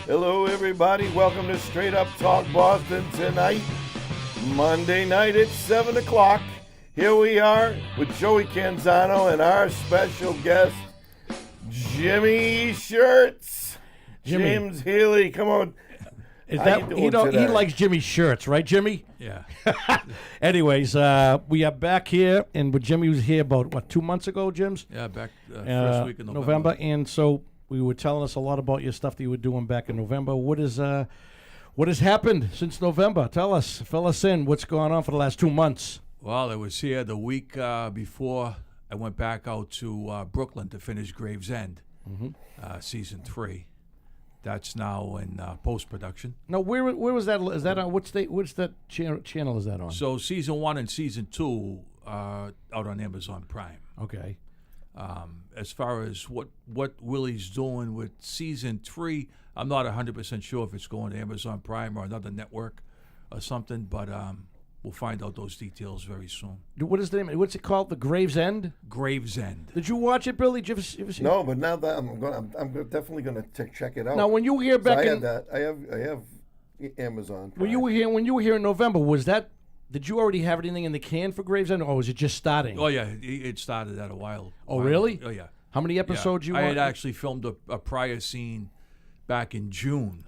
Hello, everybody. Welcome to Straight Up Talk Boston tonight, Monday night at 7 o'clock. Here we are with Joey Canzano and our special guest, Jimmy Shirts. Jimmy. James Healy, come on. Is How that you doing he today? likes Jimmy's shirts, right, Jimmy? Yeah. Anyways, we are back here, and with Jimmy was here about 2 months ago, Jim's Yeah, back first week of November, and so we were telling us a lot about your stuff that you were doing back in November. What has happened since November? Tell us, fill us in. What's going on for the last 2 months? Well, I was here the week before I went back out to Brooklyn to finish Gravesend, season 3. That's now in post-production. Now, where was that? Is that on what's that channel is that on? So season 1 and season 2 are out on Amazon Prime. Okay. As far as what Willie's doing with season 3, I'm not 100% sure if it's going to Amazon Prime or another network or something, but we'll find out those details very soon. What is the name? What's it called? The Gravesend? Gravesend. Did you watch it, Billy? Did you ever see it? No, but now that I'm definitely going to check it out. Now, when you were here So back I in have that. I have Amazon. when you were here in November, did you already have anything in the can for Gravesend, or was it just starting? Oh, yeah, it started that a while. Oh, really? Oh, yeah. How many episodes you I want? had actually filmed a prior scene back in June,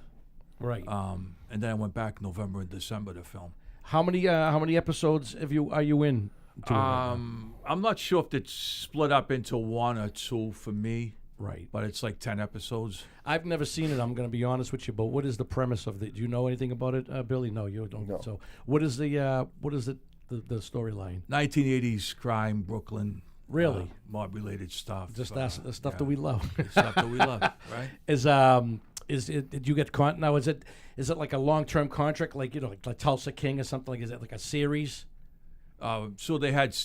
Right. and then I went back November and December to film. How many episodes are you in? to it right now? I'm not sure if it's split up into 1 or 2 for me, Right. but it's like 10 episodes. I've never seen it. I'm going to be honest with you. But what is the premise of it? Do you know anything about it, Billy? No, you don't. No. So what is the storyline? 1980s crime, Brooklyn. Really? Mob-related stuff. Just that's the stuff yeah. that we love. Stuff that we love, right? Is it? Did you get caught? Now is it like a long-term contract, like like Tulsa King or something? Like, is it like a series? So they had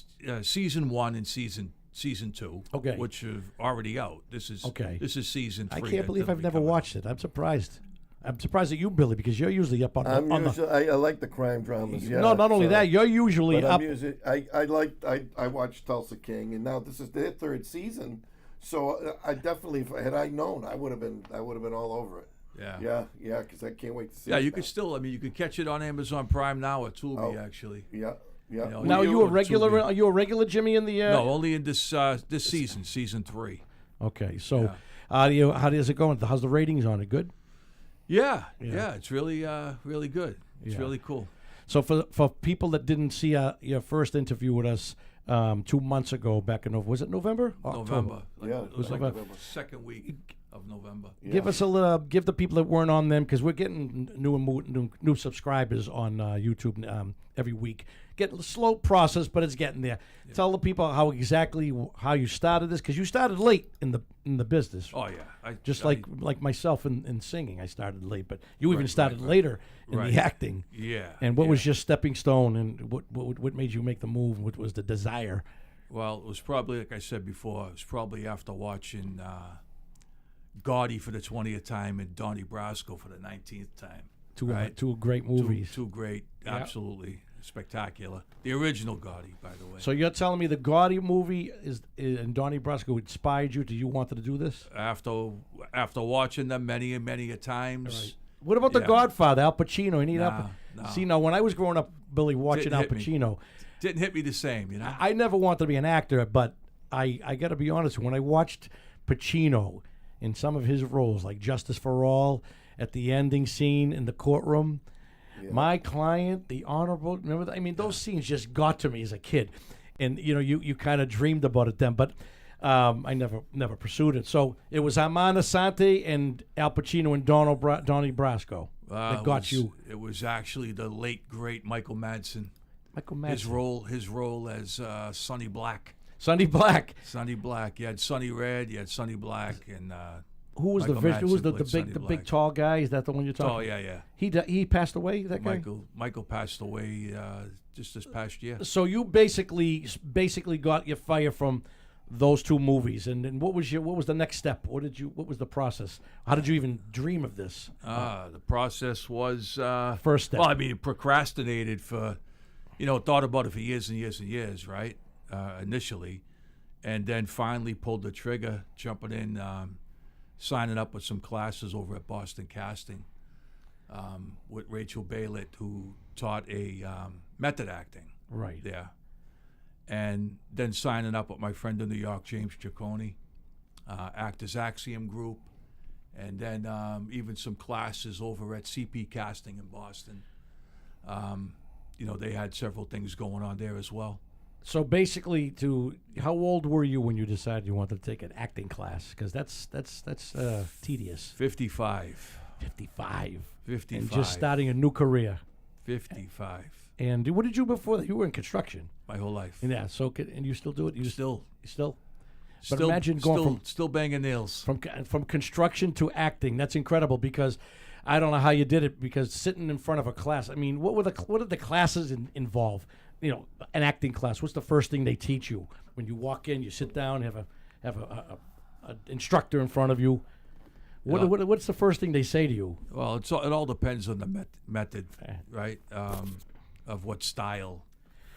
season 1 and season 2, Okay. which are already out. This is season 3. I can't believe that'll I've be never coming. watched it. I'm surprised. I'm surprised at you, Billy, because you're usually up on I like the crime dramas. Yeah. No, not only so- that, you're usually But up. I watched Tulsa King, and now this is their 3rd season. So I definitely, had I known, I would have been all over it. Yeah. Yeah, because I can't wait to see. Yeah, it you now. could still. I mean, you could catch it on Amazon Prime now or Tubi, actually. Yeah. You know, Now you you a or regular? Tubi. Are you a regular Jimmy in the? No, only in this season, season 3. Okay, so how does it go? How's the ratings on it? Good. Yeah, it's really really good. It's Yeah. really cool. So for people that didn't see your first interview with us 2 months ago, back in was it November? November. Yeah, It was like November. the second week of November. Give us a little. Give the people that weren't on them, because we're getting new subscribers on YouTube every week. Get a slow process, but it's getting there. Yeah. Tell the people how you started this, because you started late in the business. Oh yeah, Just like myself in singing, I started late, but you even started later in Right. the acting. Yeah. And what yeah. was your stepping stone, and what made you make the move? What was the desire? Well, it was probably, like I said before, it was probably after watching Gotti for the 20th time and Donnie Brasco for the 19th time. Two great movies. Two great, absolutely spectacular. The original Gotti, by the way. So you're telling me the Gotti movie and Donnie Brasco inspired you? You wanted to do this? After watching them many and many a times. What about The Yeah. Godfather, Al Pacino? No. See, now when I was growing up, Billy, watching Al Didn't hit me. Pacino, Didn't hit me the same, you know? I never wanted to be an actor, but I got to be honest. When I watched Pacino in some of his roles, like Justice for All, at the ending scene in the courtroom, My Client, The Honorable, remember that? I mean, those scenes just got to me as a kid. And, you kind of dreamed about it then, but I never pursued it. So it was Armand Assante and Al Pacino and Donnie Brasco that got you. It was actually the late, great Michael Madsen. Michael Madsen. His role as Sonny Black. Sonny Black. Sonny Black. You had Sonny Red, you had Sonny Black, and Who was Michael Who was Madsen played the Sonny big Black. tall guy? Is that the one you're talking? Oh yeah. He passed away. That guy. Michael passed away just this past year. So you basically got your fire from those two movies, and what was the next step? What was the process? How did you even dream of this? The process was First step. Well, I mean, procrastinated for, thought about it for years and years and years, right? Initially, and then finally pulled the trigger, jumping in signing up with some classes over at Boston Casting with Rachel Baylett, who taught a method acting Right. there. And then signing up with my friend in New York, James Ciccone, Actors Axiom Group, and then even some classes over at CP Casting in Boston. They had several things going on there as well. So basically, how old were you when you decided you wanted to take an acting class? Because that's tedious. 55. 55. 55. And just starting a new career. 55. And what did you do before that? You were in construction. My whole life. Yeah. So and you still do it? You Still. Still. But Still, imagine going still banging nails. from construction to acting. That's incredible because I don't know how you did it. Because sitting in front of a class, I mean, what did the classes involve? An acting class. What's the first thing they teach you when you walk in? You sit down, have a instructor in front of you. What's the first thing they say to you? Well, it all depends on the method, right? Of what style.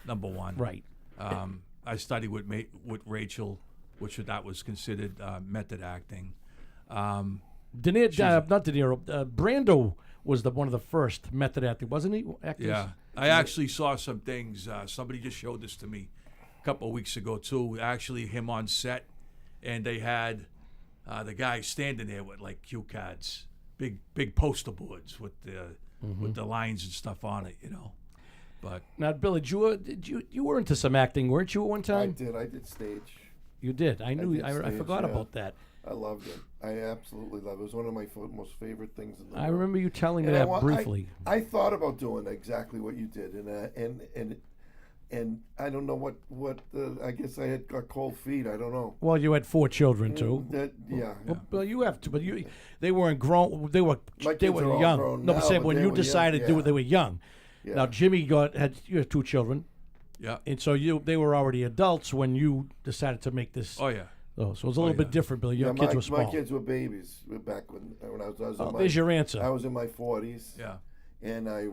Number one, Right. I studied with Rachel, which that was considered method acting. Not De Niro. Brando was one of the first method acting, wasn't he? Actors? Yeah, I actually saw some things. Somebody just showed this to me a couple of weeks ago too. Actually, him on set, and they had the guy standing there with like cue cards, big poster boards with the lines and stuff on it. But Now, Billy, you were into some acting, weren't you, at one I time? did. I did stage. You did. I knew. did I stage, forgot yeah. about that. I loved it. I absolutely loved it. It was one of my most favorite things in the I world. remember you telling me And that briefly. I thought about doing exactly what you did, and I don't know what. I guess I had got cold feet. I don't know. Well, you had 4 children too. Yeah. Well, you have to, but they weren't grown. They were My kids are all young. grown No, but now, say but when they you were decided young, to do it, yeah. they were young. Yeah. Now Jimmy you had 2 children, yeah, and so they were already adults when you decided to make this. oh yeah. So it was a little bit different, Billy. Your Yeah, kids were small. My kids were babies back when I was in There's your answer. I was in my 40s. Yeah. And I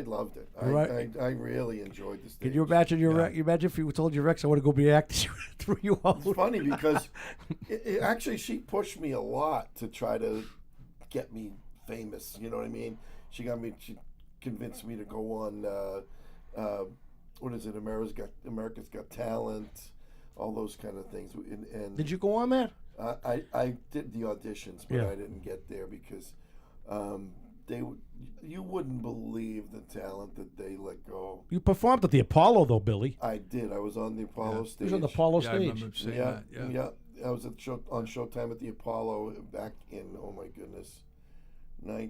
loved it. Right. I really enjoyed the stage. Can you imagine you imagine if you told your ex, I want to go be an actor, threw you out? It's funny because actually she pushed me a lot to try to get me famous. You know what I mean? She convinced me to go on what is it? America's Got Talent, all those kind of things. And Did you go on that? I did the auditions, but Yeah. I didn't get there because you wouldn't believe the talent that they let go. You performed at the Apollo, though, Billy. I did. I was on the Apollo You stage. was on the Apollo Yeah, I stage. remember saying Yeah, that. Yeah. I was on Showtime at the Apollo back in, oh my goodness, I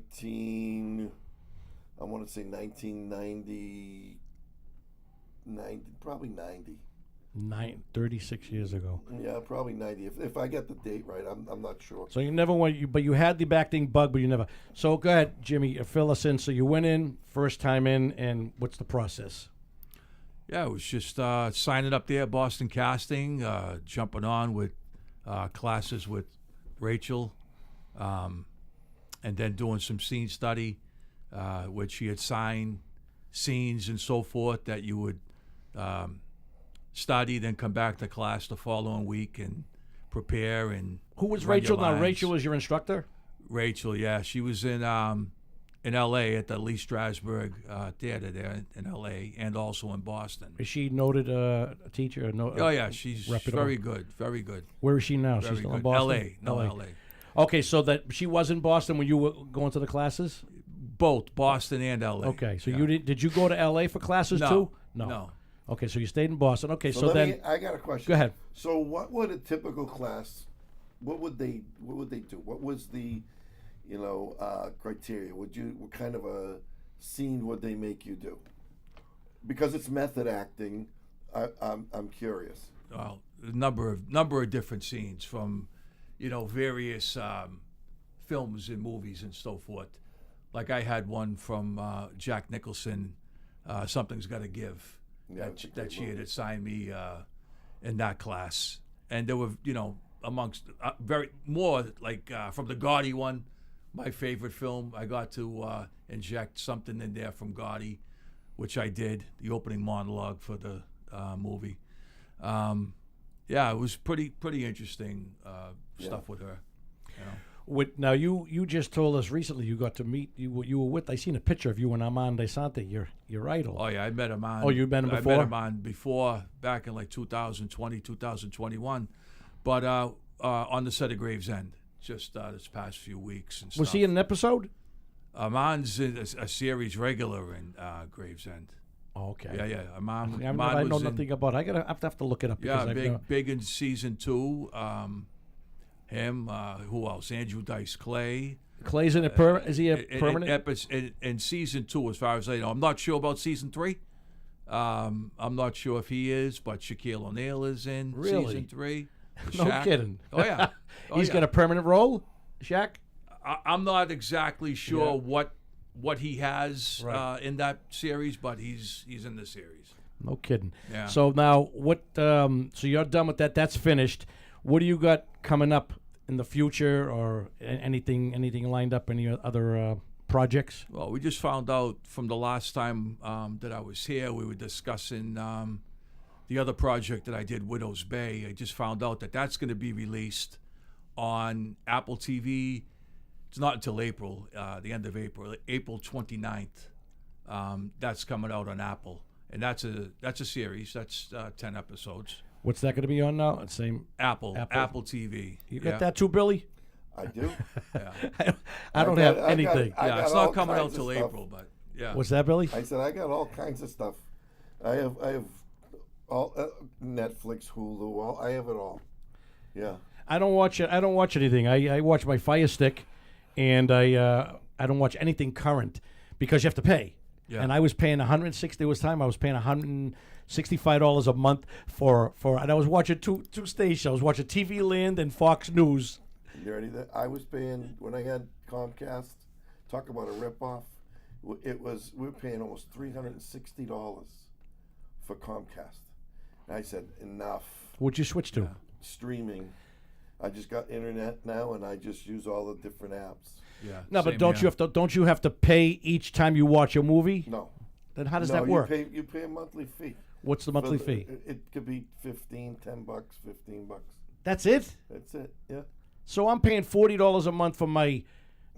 want to say 1990, probably 90. 36 years ago. Yeah, probably 90. If I get the date right, I'm not sure. So you never went, but you had the acting bug, but you never. So go ahead, Jimmy, fill us in. So you went in, first time in, and what's the process? Yeah, it was just signing up there at Boston Casting, jumping on with classes with Rachel, and then doing some scene study, which she had signed scenes and so forth that you would study, then come back to class the following week and prepare. And Who was run your Rachel? Now, lines. Rachel was your instructor? Rachel, yeah, she was in L.A. at the Lee Strasberg Theater there in L.A. and also in Boston. Is she noted a teacher? Oh yeah, she's reputable? very good, very good, Where is she now? very She's still good. in Boston? L.A. No, L.A. Okay, so that she was in Boston when you were going to the classes? Both Boston and L.A. Okay, so yeah. did you go to L.A. for classes too? No. Okay, so you stayed in Boston. Okay, so let then me, I got a question. go ahead. So what would a typical class, what would they do? What was the, criteria? What kind of a scene would they make you do? Because it's method acting, I'm curious. Well, a number of different scenes from, various films and movies and so forth. Like I had one from Jack Nicholson, Something's Got to Give. Yeah, it's a That great she had movie. assigned me in that class, and there were amongst very more like from the Gotti one, my favorite film. I got to inject something in there from Gotti, which I did, the opening monologue for the movie. Yeah, it was pretty interesting stuff with her. Now you just told us recently you got to meet you were with. I seen a picture of you and Armand Desante, your idol. Oh yeah, I met him on. Oh, you met him I before? met him on before, back in like 2020, 2021, but on the set of Gravesend, just this past few weeks and stuff. Was he in an episode? Armand's in a series regular in Gravesend. Oh, okay. Yeah. Armand, I Armand know was in- nothing about it. I have to look it up. Yeah, because I've never- big in season 2. Him, who else? Andrew Dice Clay. Clay's in it. Is he a permanent? In season 2, as far as I know, I'm not sure about season 3. I'm not sure if he is, but Shaquille O'Neal is in Really? season 3. No Shaq. kidding. Oh yeah, He's got a permanent role, Shaq. I'm not exactly sure Yeah. what he has Right. in that series, but he's in the series. No kidding. Yeah. So now what? So you're done with that. That's finished. What do you got coming up in the future, or anything lined up? Any other projects? Well, we just found out from the last time that I was here, we were discussing the other project that I did, Widow's Bay. I just found out that that's going to be released on Apple TV. It's not until April, the end of April, April 29th. That's coming out on Apple, and that's a series. That's 10 episodes. What's that going to be on now? Same. Apple TV. You got that too, Billy? I do. Yeah, I don't have anything. I it's got all not coming out kinds of till stuff. April, but yeah. What's that, Billy? I said I got all kinds of stuff. I have all Netflix, Hulu. I have it all. Yeah. I don't watch it. I don't watch anything. I watch my Fire Stick, and I don't watch anything current because you have to pay. Yeah. And I was paying 160. There was time I was paying $165 a month for and I was watching two stations. I was watching TV Land and Fox News. You ready? That I was paying when I had Comcast. Talk about a ripoff. We were paying almost $360 for Comcast. And I said enough. What'd you switch to? Streaming. I just got internet now, and I just use all the different apps. Yeah. No, but same don't here. you have to pay each time you watch a movie? No. Then how does No, that work? You pay a monthly fee. What's the monthly For fee? It could be $10, $15. That's it. That's it. Yeah. So I'm paying $40 a month for my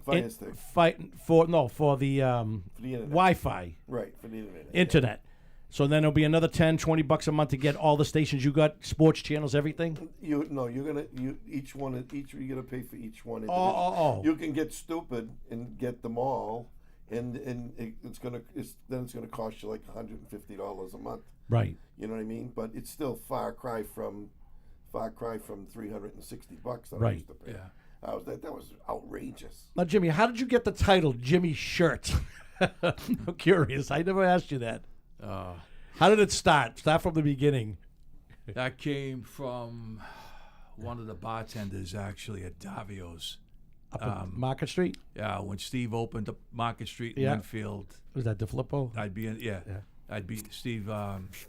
Fire Stick. for the For the internet. Wi-Fi Right, for the internet. internet. So then it'll be another $10-$20 a month to get all the stations you got, sports channels, everything. You're gonna each you're gonna pay for each one. Oh. You can get stupid and get them all, and it's gonna cost you like $150 a month. Right. You know what I mean? But it's still far cry from $360 that I Right. used to pay. Yeah. That was outrageous. Now, Jimmy, how did you get the title Jimmy Shirt? I'm curious. I never asked you that. How did it start? Start from the beginning. That came from one of the bartenders actually at Davio's. Up on Market Street? Yeah, when Steve opened up Market Street in Yeah. Winfield, Was that DeFilippo? I'd be in. Yeah, Yeah. I'd be Steve.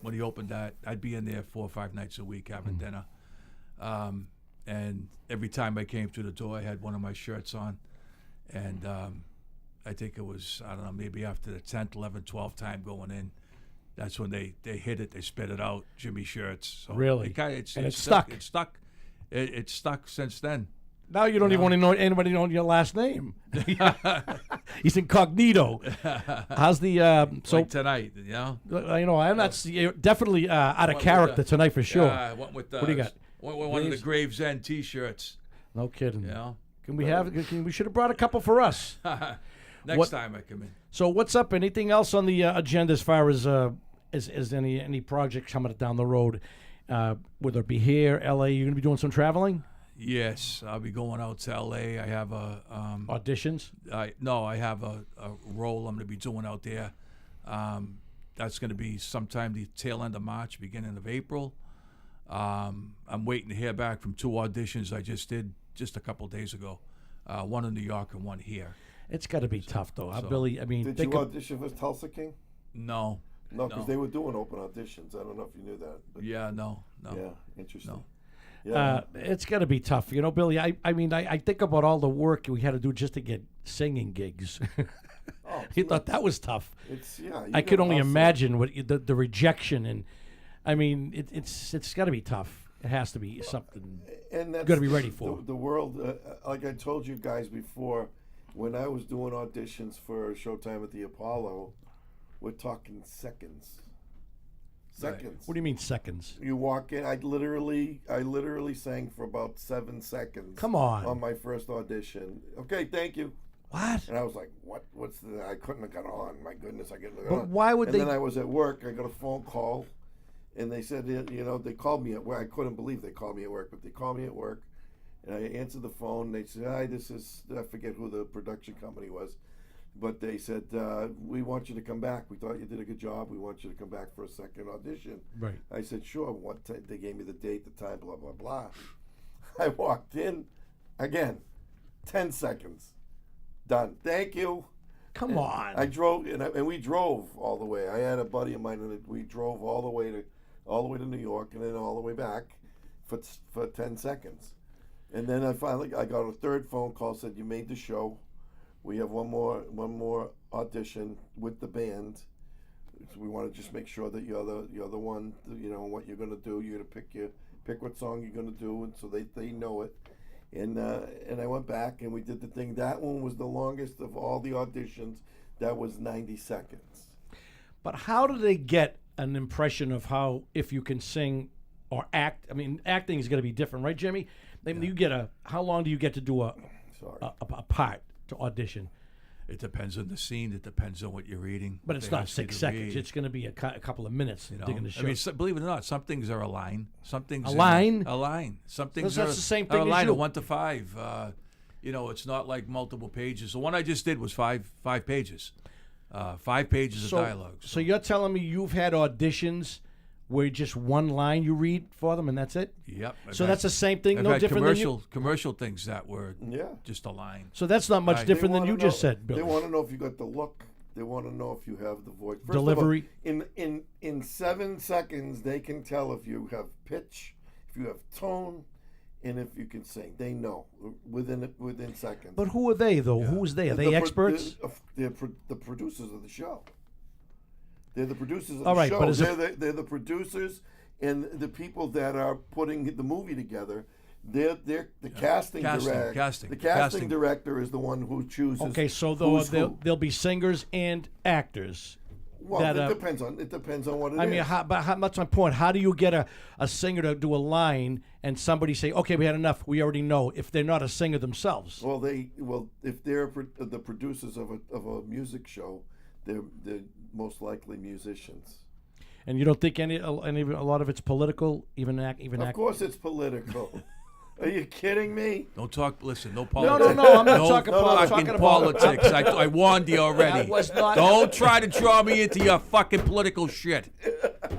When he opened that, I'd be in there 4 or 5 nights a week having dinner. And every time I came through the door, I had one of my shirts on, and I think it was, I don't know, maybe after the 10th, 11th, 12th time going in, that's when they hit it, they spit it out, Jimmy Shirts. So Really? And it stuck. It stuck. It's stuck since then. Now you don't even want to know anybody know your last name. He's incognito. How's the so? Like tonight, you know? I'm not you're definitely out of Went character with tonight for sure. Yeah, I went with What do you got? Went with one of the Gravesend T-shirts. No kidding. You know? Can we have? We should have brought a couple for us. Next What- time I come in. So what's up? Anything else on the agenda as far as is any projects coming down the road? Whether it be here, LA, you're gonna be doing some traveling, Yes, I'll be going out to LA. I have a auditions. I have a role I'm going to be doing out there. That's going to be sometime the tail end of March, beginning of April. I'm waiting to hear back from 2 auditions I just did just a couple days ago. One in New York and one here. It's got to be tough though. so- Billy, I mean, Did think you of- audition for Tulsa King? No. No, because No. they were doing open auditions. I don't know if you knew that. But Yeah, no. yeah, interesting. No. Yeah. it's got to be tough, Billy. I mean, I think about all the work we had to do just to get singing gigs. Oh, You thought that was tough. it's yeah. you I could gotta only hustle. imagine what the rejection and, I mean, it's got to be tough. It has to be something. And that's Gotta be ready for. the world. Like I told you guys before, when I was doing auditions for Showtime at the Apollo, we're talking seconds. Seconds. What do you mean seconds? You walk in. I literally sang for about 7 seconds. Come on. On my first audition. Okay, thank you. What? And I was like, what? What's the? I couldn't have got on. My goodness, I couldn't have got But on. why would and they? then I was at work. I got a phone call, and they said, they called me at work. I couldn't believe they called me at work, but they called me at work, and I answered the phone. And they said, "Hi, this is." I forget who the production company was, but they said, "We want you to come back. We thought you did a good job. We want you to come back for a second audition." Right. I said, "Sure." They gave me the date, the time, blah blah blah. I walked in, again, 10 seconds. Done. Thank you. Come on. I drove, and we drove all the way. I had a buddy of mine, and we drove all the way to New York, and then all the way back for 10 seconds. And then I got a third phone call. Said, "You made the show. We have one more audition with the band. So we want to just make sure that you're the one. What you're gonna do. You're gonna pick what song you're gonna do, and so they know it." And I went back and we did the thing. That one was the longest of all the auditions. That was 90 seconds. But how do they get an impression of how, if you can sing or act? I mean, acting is going to be different, right, Jimmy? I mean, how long do you get to do a part to audition? It depends on the scene. It depends on what you're reading. But it's They not ask you 6 to seconds. read, It's going to be a couple of minutes. Digging the show. I mean, believe it or not, some things are a line. Some things A line? A line. Some things That's are the same are thing a as line you. of 1 to 5. It's not like multiple pages. The one I just did was five pages. 5 pages of dialogue. So you're telling me you've had auditions where just one line you read for them and that's it? Yep. So that's the same thing, I've no had different than you. commercial things that were Yeah. just a line. So that's not much Right. different They than you wanna just know- said, Bill. They want to know if you got the look. They want to know if you have the voice. First Delivery. Of all, in 7 seconds, they can tell if you have pitch, if you have tone, and if you can sing. They know within seconds. But who are they though? Who's they? Are they The experts? They're the producers of the show. They're the producers of All the right, show. but is They're the producers and the people that are putting the movie together. They're the casting director. Casting. The casting director is the one who chooses. Okay, so who's who. there'll be singers and actors. Well, that, it depends on what it is. I mean, that's my point. How do you get a singer to do a line and somebody say, "Okay, we had enough. We already know," if they're not a singer themselves? Well, if they're the producers of a music show, they're most likely musicians. And you don't think a lot of it's political, even Of course, it's political. Are you kidding me? Don't talk. Listen, no No, politics. I'm not No talking fucking talking about politics. I warned you already. That was not- Don't try to draw me into your fucking political shit.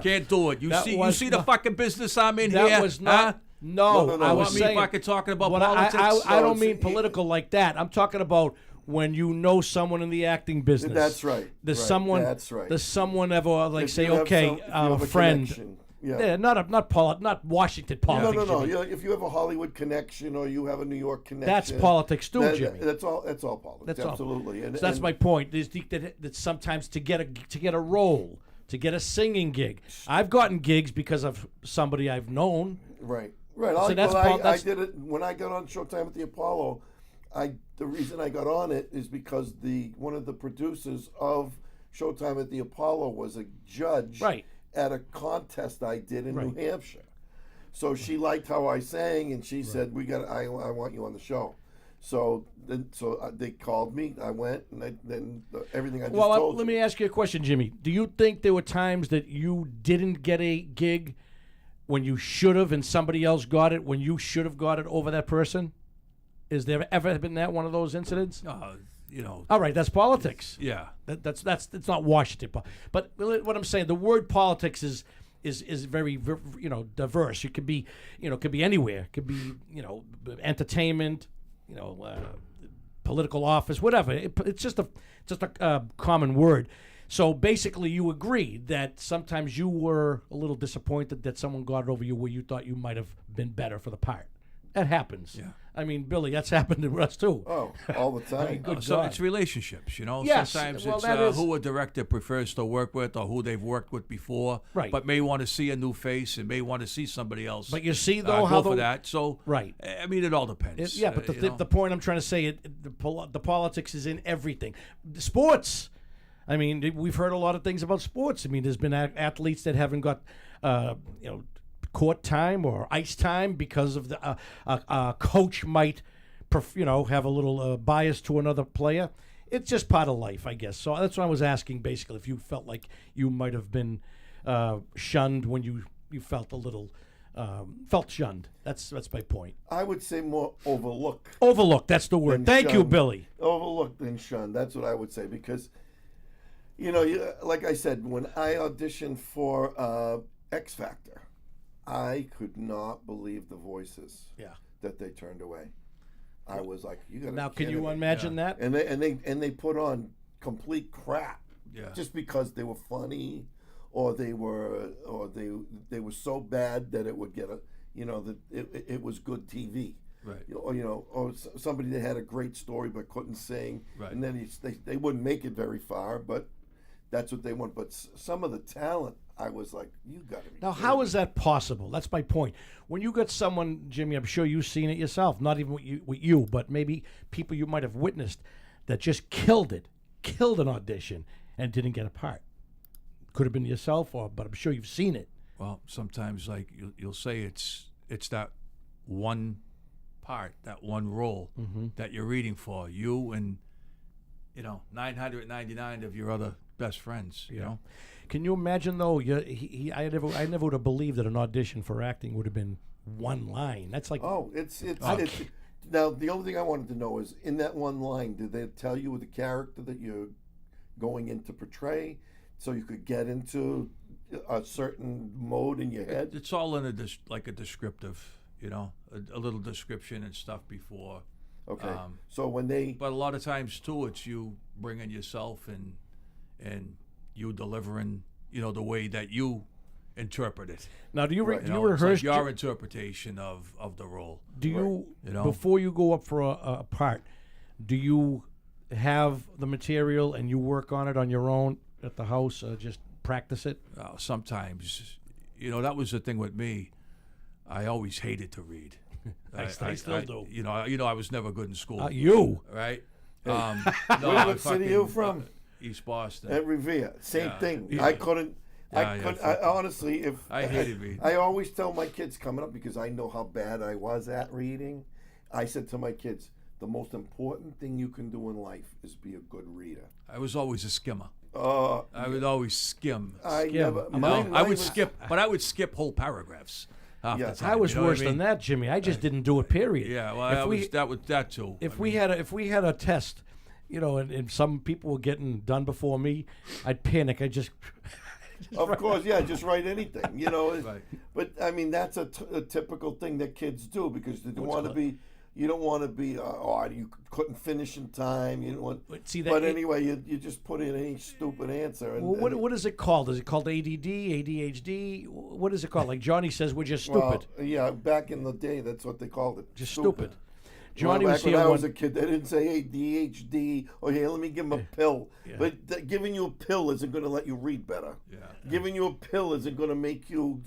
Can't do it. You That see was the not- fucking business I'm in That here? was not. Huh? No, No, I you was want me saying. fucking talking about what politics? I don't No, mean it's- political like that. I'm talking about when you know someone in the acting business. That's right. Does Right, someone? that's right. Does someone ever like If say, you have "Okay, if you I'm have a friend"? connection. Yeah, Yeah. not Washington politics. No. Jimmy. If you have a Hollywood connection or you have a New York connection, That's politics too, Jimmy. That's all. That's all politics. That's all. Absolutely. So that's my point. Is that sometimes to get a role, to get a singing gig, I've gotten gigs because of somebody I've known. Right. So that's I that's- did it when I got on Showtime at the Apollo. The reason I got on it is because one of the producers of Showtime at the Apollo was a judge Right. at a contest I did in Right. New Hampshire. So she liked how I sang, and she said, I want you on the show." So they called me. I went, and then everything I just told let you. me ask you a question, Jimmy. Do you think there were times that you didn't get a gig when you should have, and somebody else got it when you should have got it over that person? Is there ever been that one of those incidents? All right, that's politics. Yeah. That's it's not Washington, but what I'm saying, the word politics is very diverse. It could be anywhere. It could be entertainment, political office, whatever. It's just a common word. So basically, you agree that sometimes you were a little disappointed that someone got it over you where you thought you might have been better for the part. That happens. Yeah. I mean, Billy, that's happened to us too. Oh, all the time. Good So God. it's relationships, you know. Yes, Sometimes well, it's that is- who a director prefers to work with, or who they've worked with before, Right. but may want to see a new face and may want to see somebody else. But you see, though, go how for the that. So Right. I mean, it all depends. Yeah, but you know? the point I'm trying to say, the politics is in everything. The sports. I mean, we've heard a lot of things about sports. I mean, there's been athletes that haven't got, court time or ice time because of the coach might, have a little bias to another player. It's just part of life, I guess. So that's what I was asking, basically, if you felt like you might have been shunned when you felt a little. Felt shunned. That's my point. I would say more overlooked. Overlooked. That's the word. Than Thank you, shunned. Billy. Overlooked than shunned. That's what I would say because, like I said, when I auditioned for X Factor, I could not believe the voices Yeah. that they turned away. I was like, "You got to." Now, can you imagine that? And they put on complete crap, Yeah. just because they were funny, or they were so bad that it would get that it was good TV. Right. Or somebody that had a great story but couldn't sing, Right. and then they wouldn't make it very far, but that's what they want. But some of the talent, I was like, you got to be. Now, kidding how me. is that possible? That's my point. When you got someone, Jimmy, I'm sure you've seen it yourself, not even with you, but maybe people you might have witnessed that just killed an audition and didn't get a part. Could have been yourself, but I'm sure you've seen it. Well, sometimes like you'll say it's that one part, that one role that you're reading for, you and 999 of your other best friends. You know, Can you imagine though? I never would have believed that an audition for acting would have been one line. That's like Oh, it's now the only thing I wanted to know is in that one line, did they tell you the character that you're going in to portray, so you could get into a certain mode in your head? it's all in like a descriptive, a little description and stuff before. Okay, so when they But a lot of times too, it's you bringing yourself and you delivering, the way that you interpret it. now, do you Right. do you rehearse? It's like your interpretation of the role. Do you, You know? before you go up for a part, do you have the material and you work on it on your own at the house, just practice it? Sometimes, that was the thing with me. I always hated to read. I still do. I was never good in school. You. Right? What city are you from? East Boston. At Revere, same Yeah. thing. Yeah. I couldn't. Yeah, yeah, I honestly, if I hated reading. I always tell my kids coming up because I know how bad I was at reading. I said to my kids, the most important thing you can do in life is be a good reader. I was always a skimmer. Uh, I would always skim. I Skim. never. I'm mine- I mine would was- skip, but I would skip whole paragraphs. Half Yeah. the time, I was you know what worse I mean? than that, Jimmy. I just didn't do it. Period. Yeah, well, If that too. If we had a test, and some people were getting done before me, I'd panic. I just Of course, yeah, just write anything, Right. But I mean, that's a typical thing that kids do because they want to be. You don't want to be. You couldn't finish in time. You don't want. But see, that But it- anyway, you just put in any stupid answer. And, Well, what is it called? Is it called ADD, ADHD? What is it called? Like Johnny says, we're just stupid. Well, yeah, back in the day, that's what they called it. Just stupid. Well, Johnny back was when here I was one. a kid, they didn't say, hey, DHD, or hey, let me give him a pill. Yeah. But giving you a pill isn't going to let you read better. Yeah. Giving you a pill isn't going to make you,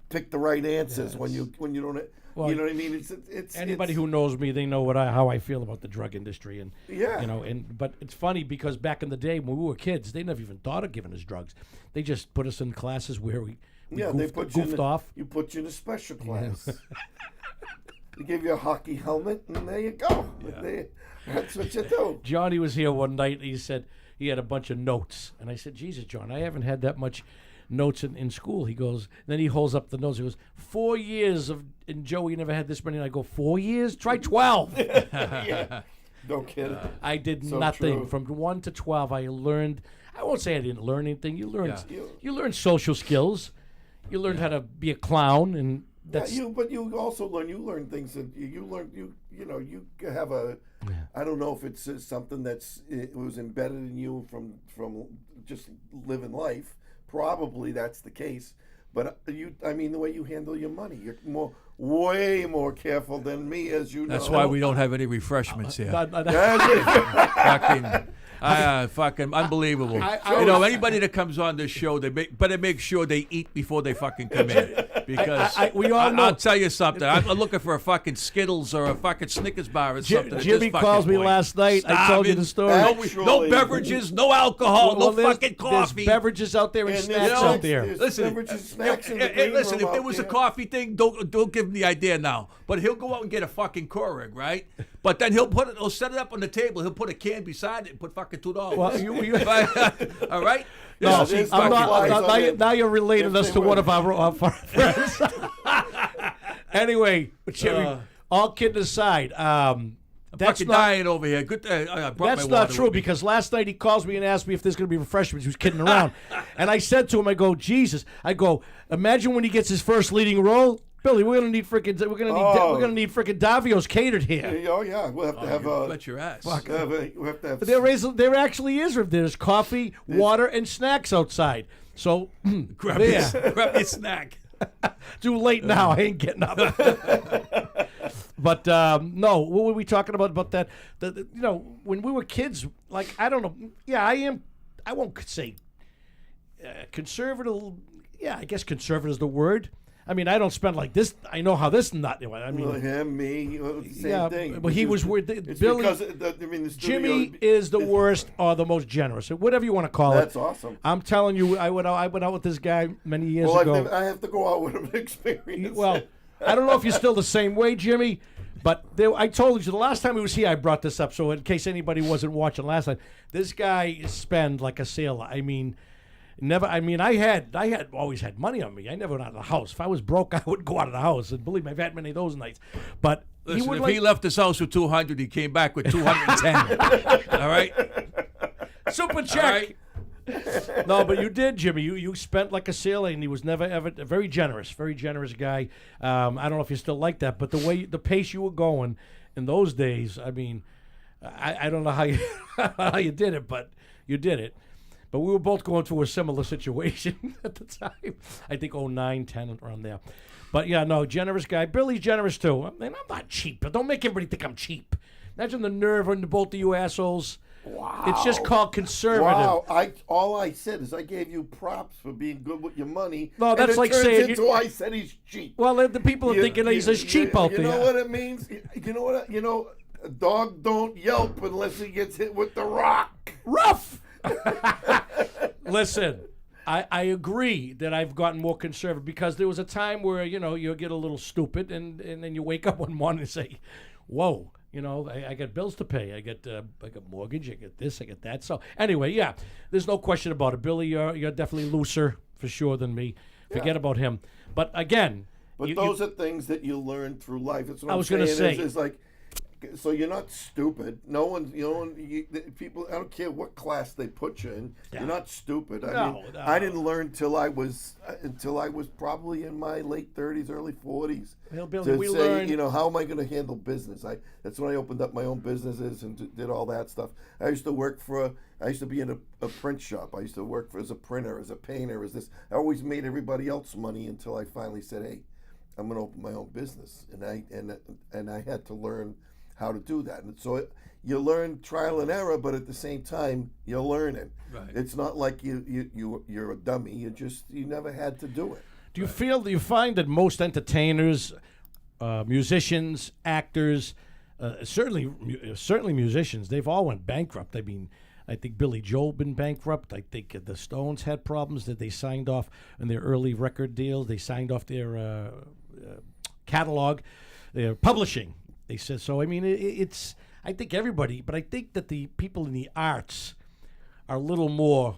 pick the right answers when you don't. Well, you know what I mean? It's Anybody who knows me, they know how I feel about the drug industry, and Yeah. But it's funny because back in the day when we were kids, they never even thought of giving us drugs. They just put us in classes where we yeah, goofed, they put you goofed in off. You put you in a special class. They give you a hockey helmet, and there you go. That's what you do. Johnny was here one night. And he said he had a bunch of notes, and I said, "Jesus, John, I haven't had that much notes in school." He goes, then he holds up the notes. He goes, 4 years and Joey never had this many. And I go, 4 years? Try 12. Yeah. No kidding. I did So nothing true. from 1 to 12. I learned. I won't say I didn't learn anything. You learned. Yeah. You learned social skills. You learned how to be a clown, and that's But you also learn things that you learn. You have a. I don't know if it's something it was embedded in you from just living life. Probably that's the case. But I mean, the way you handle your money, you're way more careful than me, as you know. That's why we don't have any refreshments here. Fucking unbelievable. Anybody that comes on this show, better make sure they eat before they fucking come in. Because we all know. I'll tell you something. I'm looking for a fucking Skittles or a fucking Snickers bar or something. at Jimmy this calls me fucking point. last night. I told you the story. No beverages, no alcohol, no there's- fucking coffee. There's beverages out there and And snacks there's out there. there's Listen, beverages, snacks in the green listen. room If there out was a there. coffee thing, don't give him the idea now. But he'll go out and get a fucking Keurig, right? But then he'll set it up on the table. He'll put a can beside it and put fucking $2. Well, All right. No, This is I'm fucking- not- now you're relating If us they to were. one of our friends. Anyway, Jimmy, all kidding aside, that's fucking not dying over here. Good. I brought that's my not water true with me. because last night he calls me and asks me if there's going to be refreshments. He was kidding around, and I said to him, "I go, Jesus, I go, imagine when he gets his first leading role." Billy, we're gonna need freaking Davio's catered here. Oh yeah, we'll have to have Bet your ass. we have to have. There actually is. There's coffee, water, and snacks outside. So Grab there. grab your snack. Too late now. I ain't getting up. But no, what were we talking about? About that? When we were kids, like I don't know. Yeah, I am. I won't say conservative. Yeah, I guess conservative is the word. I mean, I don't spend like this. I know how this not. I mean, Well, him, me, same yeah, thing. but he was weird. It's Billy, because the studio, Jimmy is the worst or the most generous, whatever you want to call it. That's awesome. I'm telling you, I went out with this guy many years Well, ago. I have to go out with an experience. Well, I don't know if you're still the same way, Jimmy, but I told you the last time he was here, I brought this up. So in case anybody wasn't watching last time, this guy spend like a sailor. I mean, never. I mean, I had always had money on me. I never went out of the house. If I was broke, I wouldn't go out of the house. And believe me, I've had many of those nights. But Listen, he would if he left his house with 200, he came back with 210. All right. super check. All right. No, but you did, Jimmy. You spent like a sailor, and he was never ever very generous guy. I don't know if you still like that, but the pace you were going in those days, I mean, I don't know how you how you did it, but you did it. But we were both going through a similar situation at the time. I think 09, 10, around there. But yeah, no, generous guy. Billy's generous too. I mean, I'm not cheap, but don't make everybody think I'm cheap. Imagine the nerve on both of you assholes. Wow. It's just called conservative. Wow. All I said is I gave you props for being good with your money. No, that's and it like turns saying into I said he's cheap. Well, the people are thinking he's as cheap out there. You know what it means? You know what? A dog don't yelp unless he gets hit with the rock. Rough. Listen, I agree that I've gotten more conservative because there was a time where you get a little stupid and then you wake up one morning and say, "Whoa." I got bills to pay. I got mortgage. I get this. I get that. So anyway, yeah, there's no question about it. Billy, you're definitely looser for sure than me. Forget about him. But again, But those are things that you learn through life. That's what I I'm was gonna saying. say. It's like, so you're not stupid. No one, people. I don't care what class they put you in. Yeah. You're not stupid. I No, mean, no. I didn't learn until I was probably in my late 30s, early 40s. Well, Billy, to we say, learned. how am I going to handle business? That's when I opened up my own businesses and did all that stuff. I used to be in a print shop. I used to work as a printer, as a painter, as this. I always made everybody else money until I finally said, "Hey, I'm going to open my own business," and I had to learn how to do that. And so you learn trial and error, but at the same time you're learning. Right. It's not like you're a dummy. You never had to do it. Do you find that most entertainers, musicians, actors, certainly musicians, they've all went bankrupt? I mean, I think Billy Joel been bankrupt. I think the Stones had problems that they signed off in their early record deals. They signed off their catalog, their publishing. They said so. I mean, it's. I think everybody, but I think that the people in the arts are a little more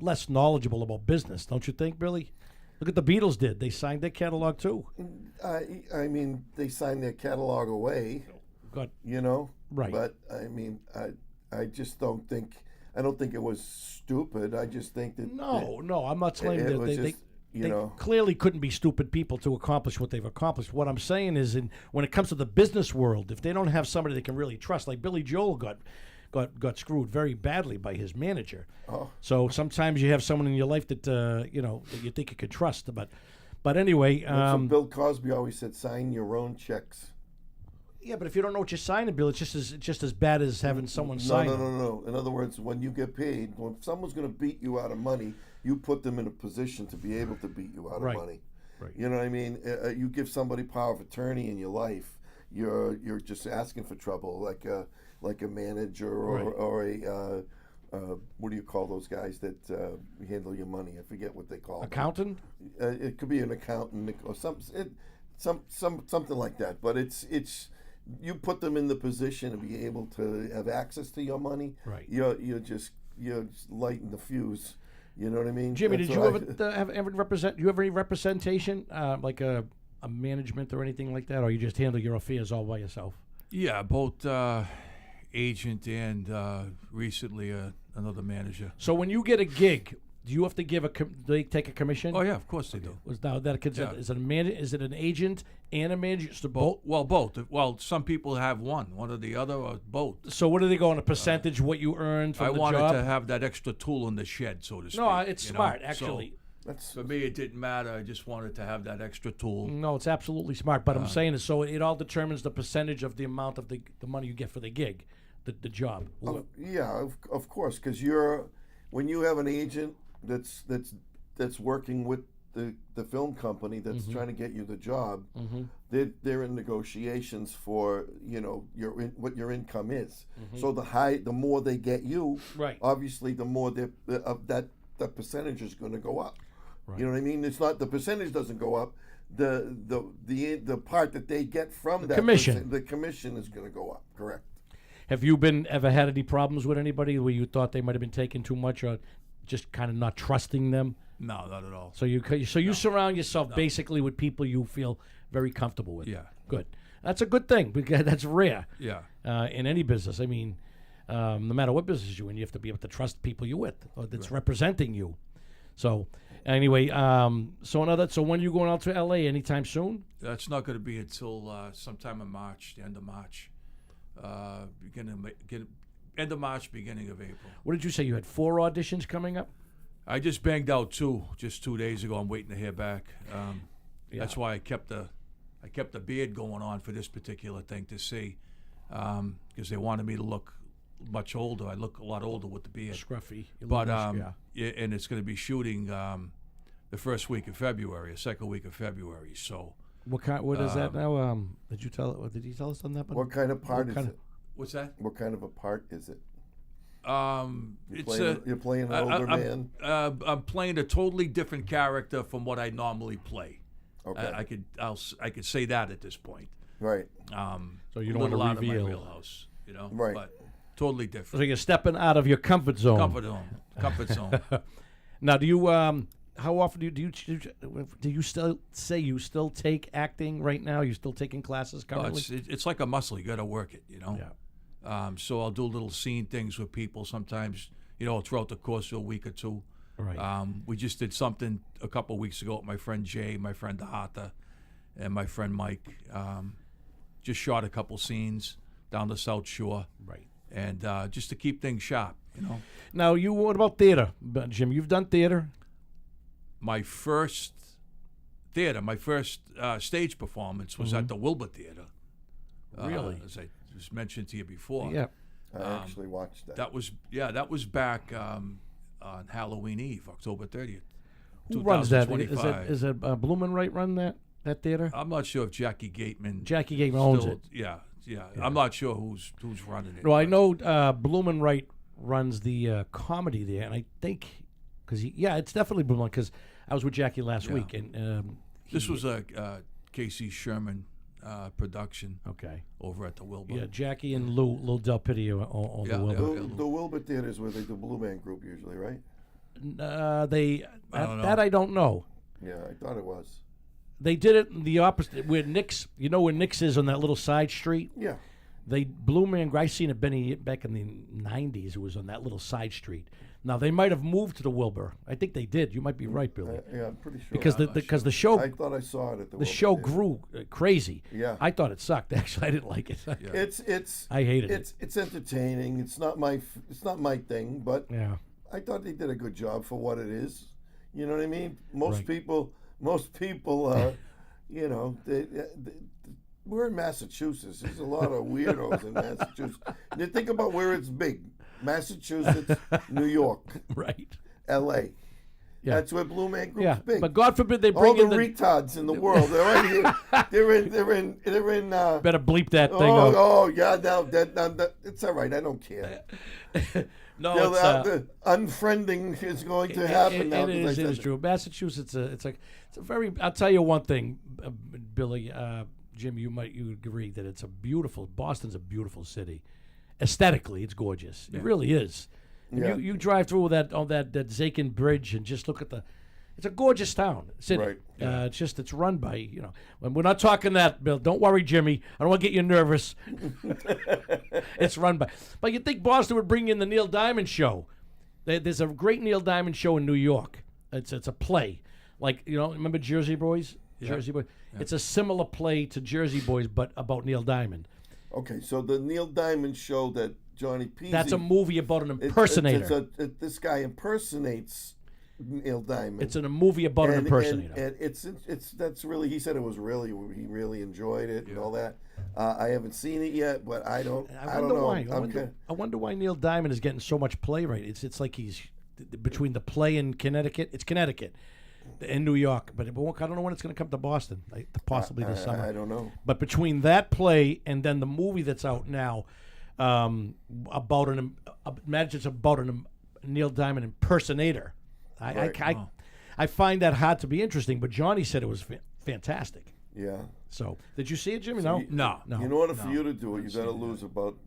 less knowledgeable about business, don't you think, Billy? Look at the Beatles did. They signed their catalog too. I mean, they signed their catalog away. Got Right. Right. But I mean, I just don't think. I don't think it was stupid. I just think that. no. I'm not saying it that was they just, you know. clearly couldn't be stupid people to accomplish what they've accomplished. What I'm saying is, when it comes to the business world, if they don't have somebody they can really trust, like Billy Joel got got screwed very badly by his manager. Oh. So sometimes you have someone in your life that that you think you can trust. But anyway, That's what Bill Cosby always said: sign your own checks. yeah. But if you don't know what you're signing, Bill, it's just as bad as having someone No, sign. no, them. no, no. In other words, when you get paid, when someone's going to beat you out of money, you put them in a position to be able to beat you out Right. of money. Right. You know what I mean? You give somebody power of attorney in your life, you're just asking for trouble, like a manager or a what do you call those guys that handle your money? I forget what they call them. Accountant. It could be an accountant or something like that. But it's you put them in the position to be able to have access to your money. Right. You're just lighting the fuse. You know what I mean? Jimmy, That's did you what have ever represent? Do you have any representation, like a management or anything like that, or you just handle your affairs all by yourself? Yeah, both agent and recently another manager. So when you get a gig, do you have to give do they take a commission? Oh yeah, of course they do. Was now that Yeah. is it is it an agent and a manager? So both. Both. Well, some people have one or the other, or both. So what do they go on a percentage what you earned from I the wanted job? to have that extra tool in the shed, so to speak. No, it's you know? smart So, actually. That's for me, it didn't matter. I just wanted to have that extra tool. No, it's absolutely smart. But I'm saying is, so it all determines the percentage of the amount of the money you get for the gig, the job. yeah, of course, because when you have an agent that's working with the film company that's trying to get you the job, they're in negotiations for what your income is. So the more they get you, Right. obviously the more that percentage is going to go up. Right. You know what I mean? It's not the percentage doesn't go up. The part that they get from that commission. the commission is going to go up. Correct. Have you ever had any problems with anybody where you thought they might have been taking too much, or just kind of not trusting them? No, not at all. So you surround yourself basically with people you feel very comfortable with. Yeah. Good. That's a good thing because that's rare. Yeah. In any business. I mean, no matter what business you're in, you have to be able to trust people you're with or that's representing you. So anyway, so when are you going out to LA? Anytime soon? That's not going to be until sometime in March, the end of March, end of March, beginning of April. What did you say? You had 4 auditions coming up? I just banged out 2 just 2 days ago. I'm waiting to hear back. That's why I kept the beard going on for this particular thing to see, because they wanted me to look much older. I look a lot older with the beard. Scruffy. You But look nice, yeah, and it's going to be shooting the first week of February, or second week of February. So What is that now? Did you tell us on that one? What kind of part is kind it? what's that? What kind of a part is it? You're playing an older man. I'm playing a totally different character from what I normally play. Okay. I could say that at this point. Right. So you don't little want out to of my reveal. wheelhouse, Right. But totally So different. you're stepping out of your comfort zone. Comfort zone. Now, do you? How often do you still say you still take acting right now? You still taking classes No, currently? it's like a muscle. You got to work it. Yeah. So I'll do little scene things with people sometimes. Throughout the course of a week or two. Right. We just did something a couple of weeks ago with my friend Jay, my friend Arthur, and my friend Mike. Just shot a couple scenes down the South Shore, Right. and just to keep things sharp. Now, what about theater, Jim? You've done theater. My first stage performance was at the Wilbur Theater. Really? As I just mentioned to you before. Yeah. I actually watched that. That was back on Halloween Eve, October 30th. Who runs that? 2025. Is it Blumenwright run that theater? I'm not sure if Jackie Gateman. Jackie Gateman owns still- it. Yeah. I'm not sure who's running it. No, I but- know Blumenwright runs the comedy there, and I think it's definitely Blumenwright because I was with Jackie last week, and This was a Casey Sherman production okay. over at the Wilbur. Yeah, Jackie and Lou Del Pidio on Yeah, the Wilbur. yeah. The Wilbur Theaters where they do Blue Man Group usually, right? I don't know. That I don't know. Yeah, I thought it was. They did it the opposite where Nick's. You know where Nick's is on that little side street. Yeah. Blue Man Group, I seen it back in the 90s. It was on that little side street. Now, they might have moved to the Wilbur. I think they did. You might be right, Billy. Yeah, I'm pretty sure. Because the show I thought I saw it at the the show Wilbur Theater. grew crazy. Yeah. I thought it sucked. Actually, I didn't like it. It's I hated it. It's entertaining. It's not my thing, but Yeah. I thought they did a good job for what it is. You know what I mean? Most Right. people, you know, we're in Massachusetts. There's a lot of weirdos in Massachusetts. You think about where it's big: Massachusetts, New York, Right. L.A. Yeah. That's where Blue Man Group's Yeah. big. But God forbid they all bring the in the. retards in the world, they're right here. They're in. Better bleep that thing out. Oh yeah, it's all right. I don't care. No, it's The unfriending is going to happen now. It 'cause I is. It said is true. Massachusetts, it's a very. I'll tell you one thing, Billy, Jim. You agree that it's a beautiful. Boston's a beautiful city. Aesthetically, it's gorgeous. It really is. Yeah. You drive through that Zakin Bridge and just look at the. It's a gorgeous town, city. Right. It's run by When we're not talking that, Bill. Don't worry, Jimmy. I don't want to get you nervous. It's run by. But you think Boston would bring in the Neil Diamond show? There's a great Neil Diamond show in New York. It's a play, like remember Jersey Boys? Jersey Boys. Yeah. It's a similar play to Jersey Boys, but about Neil Diamond. Okay, so the Neil Diamond show that Johnny Peasy. That's a movie about an impersonator. This guy impersonates Neil Diamond. It's a movie about an impersonator. And that's really. He said he really enjoyed it and all that. I haven't seen it yet, but I don't know. Why. I wonder why Neil Diamond is getting so much play right. It's like he's between the play in Connecticut. It's Connecticut and New York, but I don't know when it's going to come to Boston. Possibly this summer. I don't know. But between that play and then the movie that's out now, about imagine it's about a Neil Diamond impersonator. I find that hard to be interesting, but Johnny said it was fantastic. Yeah. So, did you see it, Jimmy? No. In order for you to do it, you got to lose about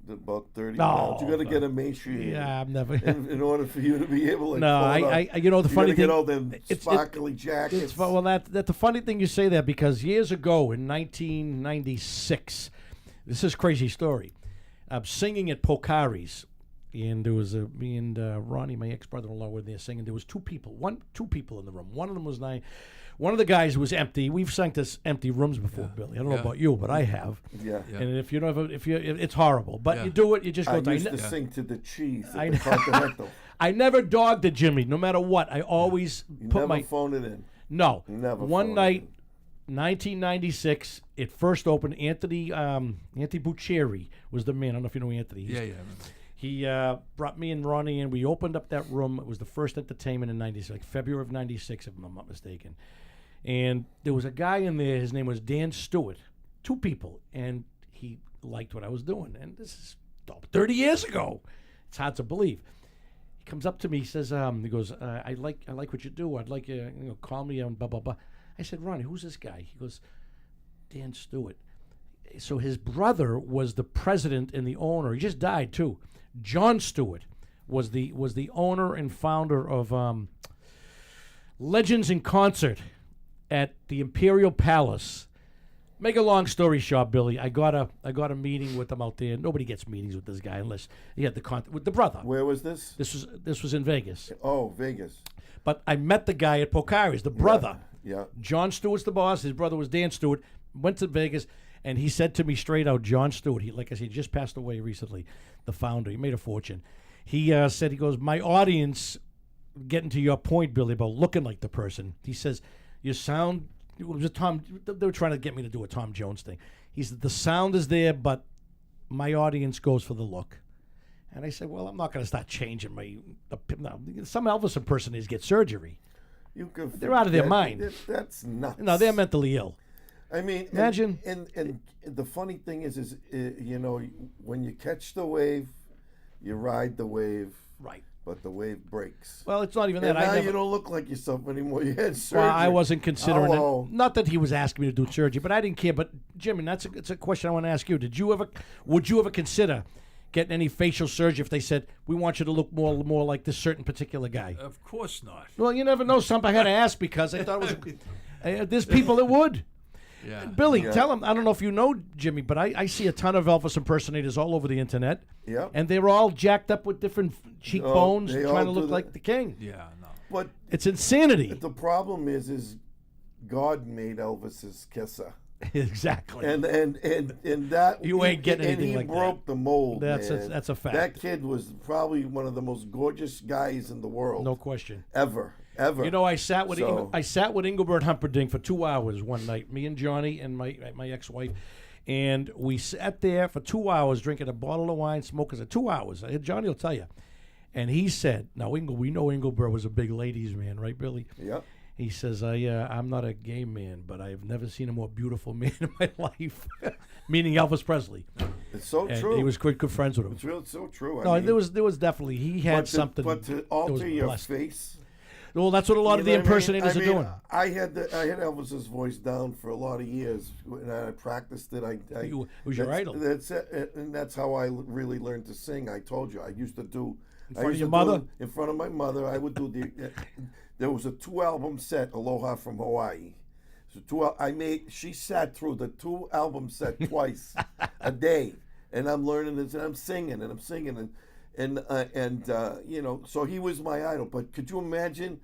30 No, pounds. You got to get emaciated. Yeah, I'm never. In order for you to be able to. No, the funny thing. Get all them sparkly jackets. That's the funny thing you say that because years ago in 1996, this is a crazy story. I'm singing at Pocari's. And there was me and Ronnie, my ex-brother-in-law, were there singing. There was two people in the room. One of them was nine. One of the guys was empty. We've sung to empty rooms before, Billy. I don't know about you, but I have. Yeah. And if you don't, it's horrible. But you do it, you just go. I used to sing to the cheese at the Continental. I never dogged it, Jimmy. No matter what, I always put never my phoned it in. No. Never. One night, 1996, it first opened. Anthony Buccieri was the man. I don't know if you know Anthony. I remember. He brought me and Ronnie in. We opened up that room. It was the first entertainment in 96, like February of 96, if I'm not mistaken. And there was a guy in there. His name was Dan Stewart. Two people. And he liked what I was doing. And this is 30 years ago. It's hard to believe. He comes up to me. He says, he goes, I like what you do. I'd like you, call me on blah, blah, blah. I said, Ronnie, who's this guy? He goes, Dan Stewart. So his brother was the president and the owner. He just died, too. John Stewart was the owner and founder of Legends in Concert at the Imperial Palace. Make a long story short, Billy, I got a meeting with him out there. Nobody gets meetings with this guy unless he had with the brother. Where was this? This was in Vegas. Oh, Vegas. But I met the guy at Pocari's, the brother. Yeah. John Stewart's the boss. His brother was Dan Stewart. Went to Vegas. And he said to me straight out, John Stewart, like I said, he just passed away recently, the founder. He made a fortune. He said, he goes, my audience, getting to your point, Billy, about looking like the person. He says, your sound, it was a Tom, they were trying to get me to do a Tom Jones thing. He said, the sound is there, but my audience goes for the look. And I said, well, I'm not going to start changing some Elvis impersonators get surgery. They're out of their mind. That's nuts. No, they're mentally ill. I mean, imagine. And the funny thing is, when you catch the wave, you ride the wave. Right. But the wave breaks. Well, it's not even and that. Now you don't look like yourself anymore. You had surgery. Well, I wasn't considering it. Not that he was asking me to do surgery, but I didn't care. But Jimmy, it's a question I want to ask you. Would you ever consider getting any facial surgery if they said we want you to look more like this certain particular guy? Of course not. Well, you never know. I had to ask because I thought it was. There's people that would. Yeah. Billy, Yeah. tell him. I don't know if you know Jimmy, but I see a ton of Elvis impersonators all over the internet. Yep. And they're all jacked up with different cheekbones, they trying to all do look the- like the king. Yeah, no. But It's insanity. the problem is God made Elvis's kisser. Exactly. And that You ain't getting and anything he like that. broke the mold. That's man. that's a fact. That kid was probably one of the most gorgeous guys in the world. No question. Ever. You know, I sat with So- Engelbert Humperdinck for 2 hours one night. Me and Johnny and my ex-wife, and we sat there for 2 hours drinking a bottle of wine, smoking it. 2 hours. Johnny will tell you. And he said, "Now, we know Engelbert was a big ladies' man, right, Billy?" Yep. He says, I'm not a gay man, but I've never seen a more beautiful man in my life," meaning Elvis Presley. It's so And true. he was good friends with him. It's real, so true. No, I mean, there was definitely he had something. But to that alter was your blessed. face. Well, that's what a lot of the You know what I mean? impersonators I are mean, doing. I had Elvis's voice down for a lot of years, and I practiced it. It was your idol. That's it, and that's how I really learned to sing. I told you, I used to do. In front of your mother? In front of my mother, I would do the. There was a 2-album set, Aloha from Hawaii. So she sat through the 2-album set twice a day, and I'm learning this, and I'm singing, and you know, so he was my idol. But could you imagine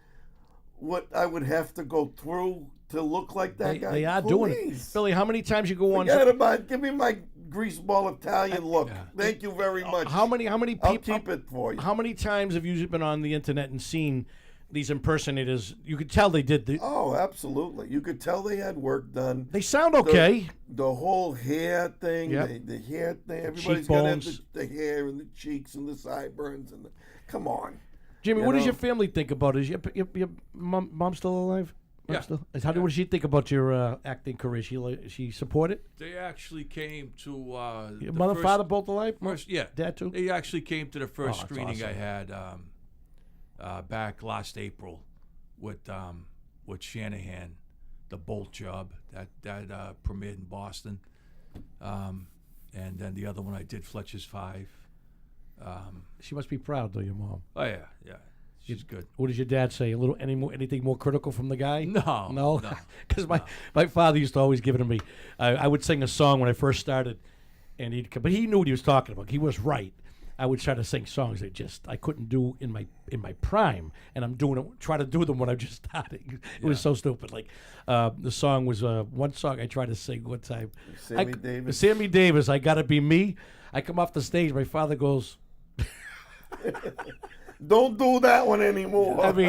what I would have to go through to look like that guy? They are doing it. Please. Billy, how many times you go on? Forget about. Give me my greaseball Italian look. Thank you very much. How many people? I'll keep it for you. How many times have you been on the internet and seen these impersonators? You could tell they did. Oh, absolutely. You could tell they had work done. They sound okay. The whole hair thing, Yep. the hair thing. Everybody's got to have cheekbones. the hair and the cheeks and the sideburns and come on. Jimmy, You what does know? your family think about it? Is your mom still alive? Yeah. What does she think about your acting career? She support it? They actually came to Your the mother, first, father, both alive? first, yeah, Dad too? They actually came to the first that's screening awesome. I had back last April with Shanahan, the Bolt Job that premiered in Boston, and then the other one I did, Fletcher's Five. She must be proud, though, your mom. Oh yeah, she's good. What does your dad say? Anything more critical from the guy? No, No? no, Because my father used to always give it to me. I would sing a song when I first started, and but he knew what he was talking about. He was right. I would try to sing songs that I couldn't do in my prime, and I'm try to do them when I'm just starting. It was so stupid. Like the song was one song I tried to sing one time. Sammy Davis, I Gotta Be Me. I come off the stage, my father goes, Don't do that one anymore. I mean,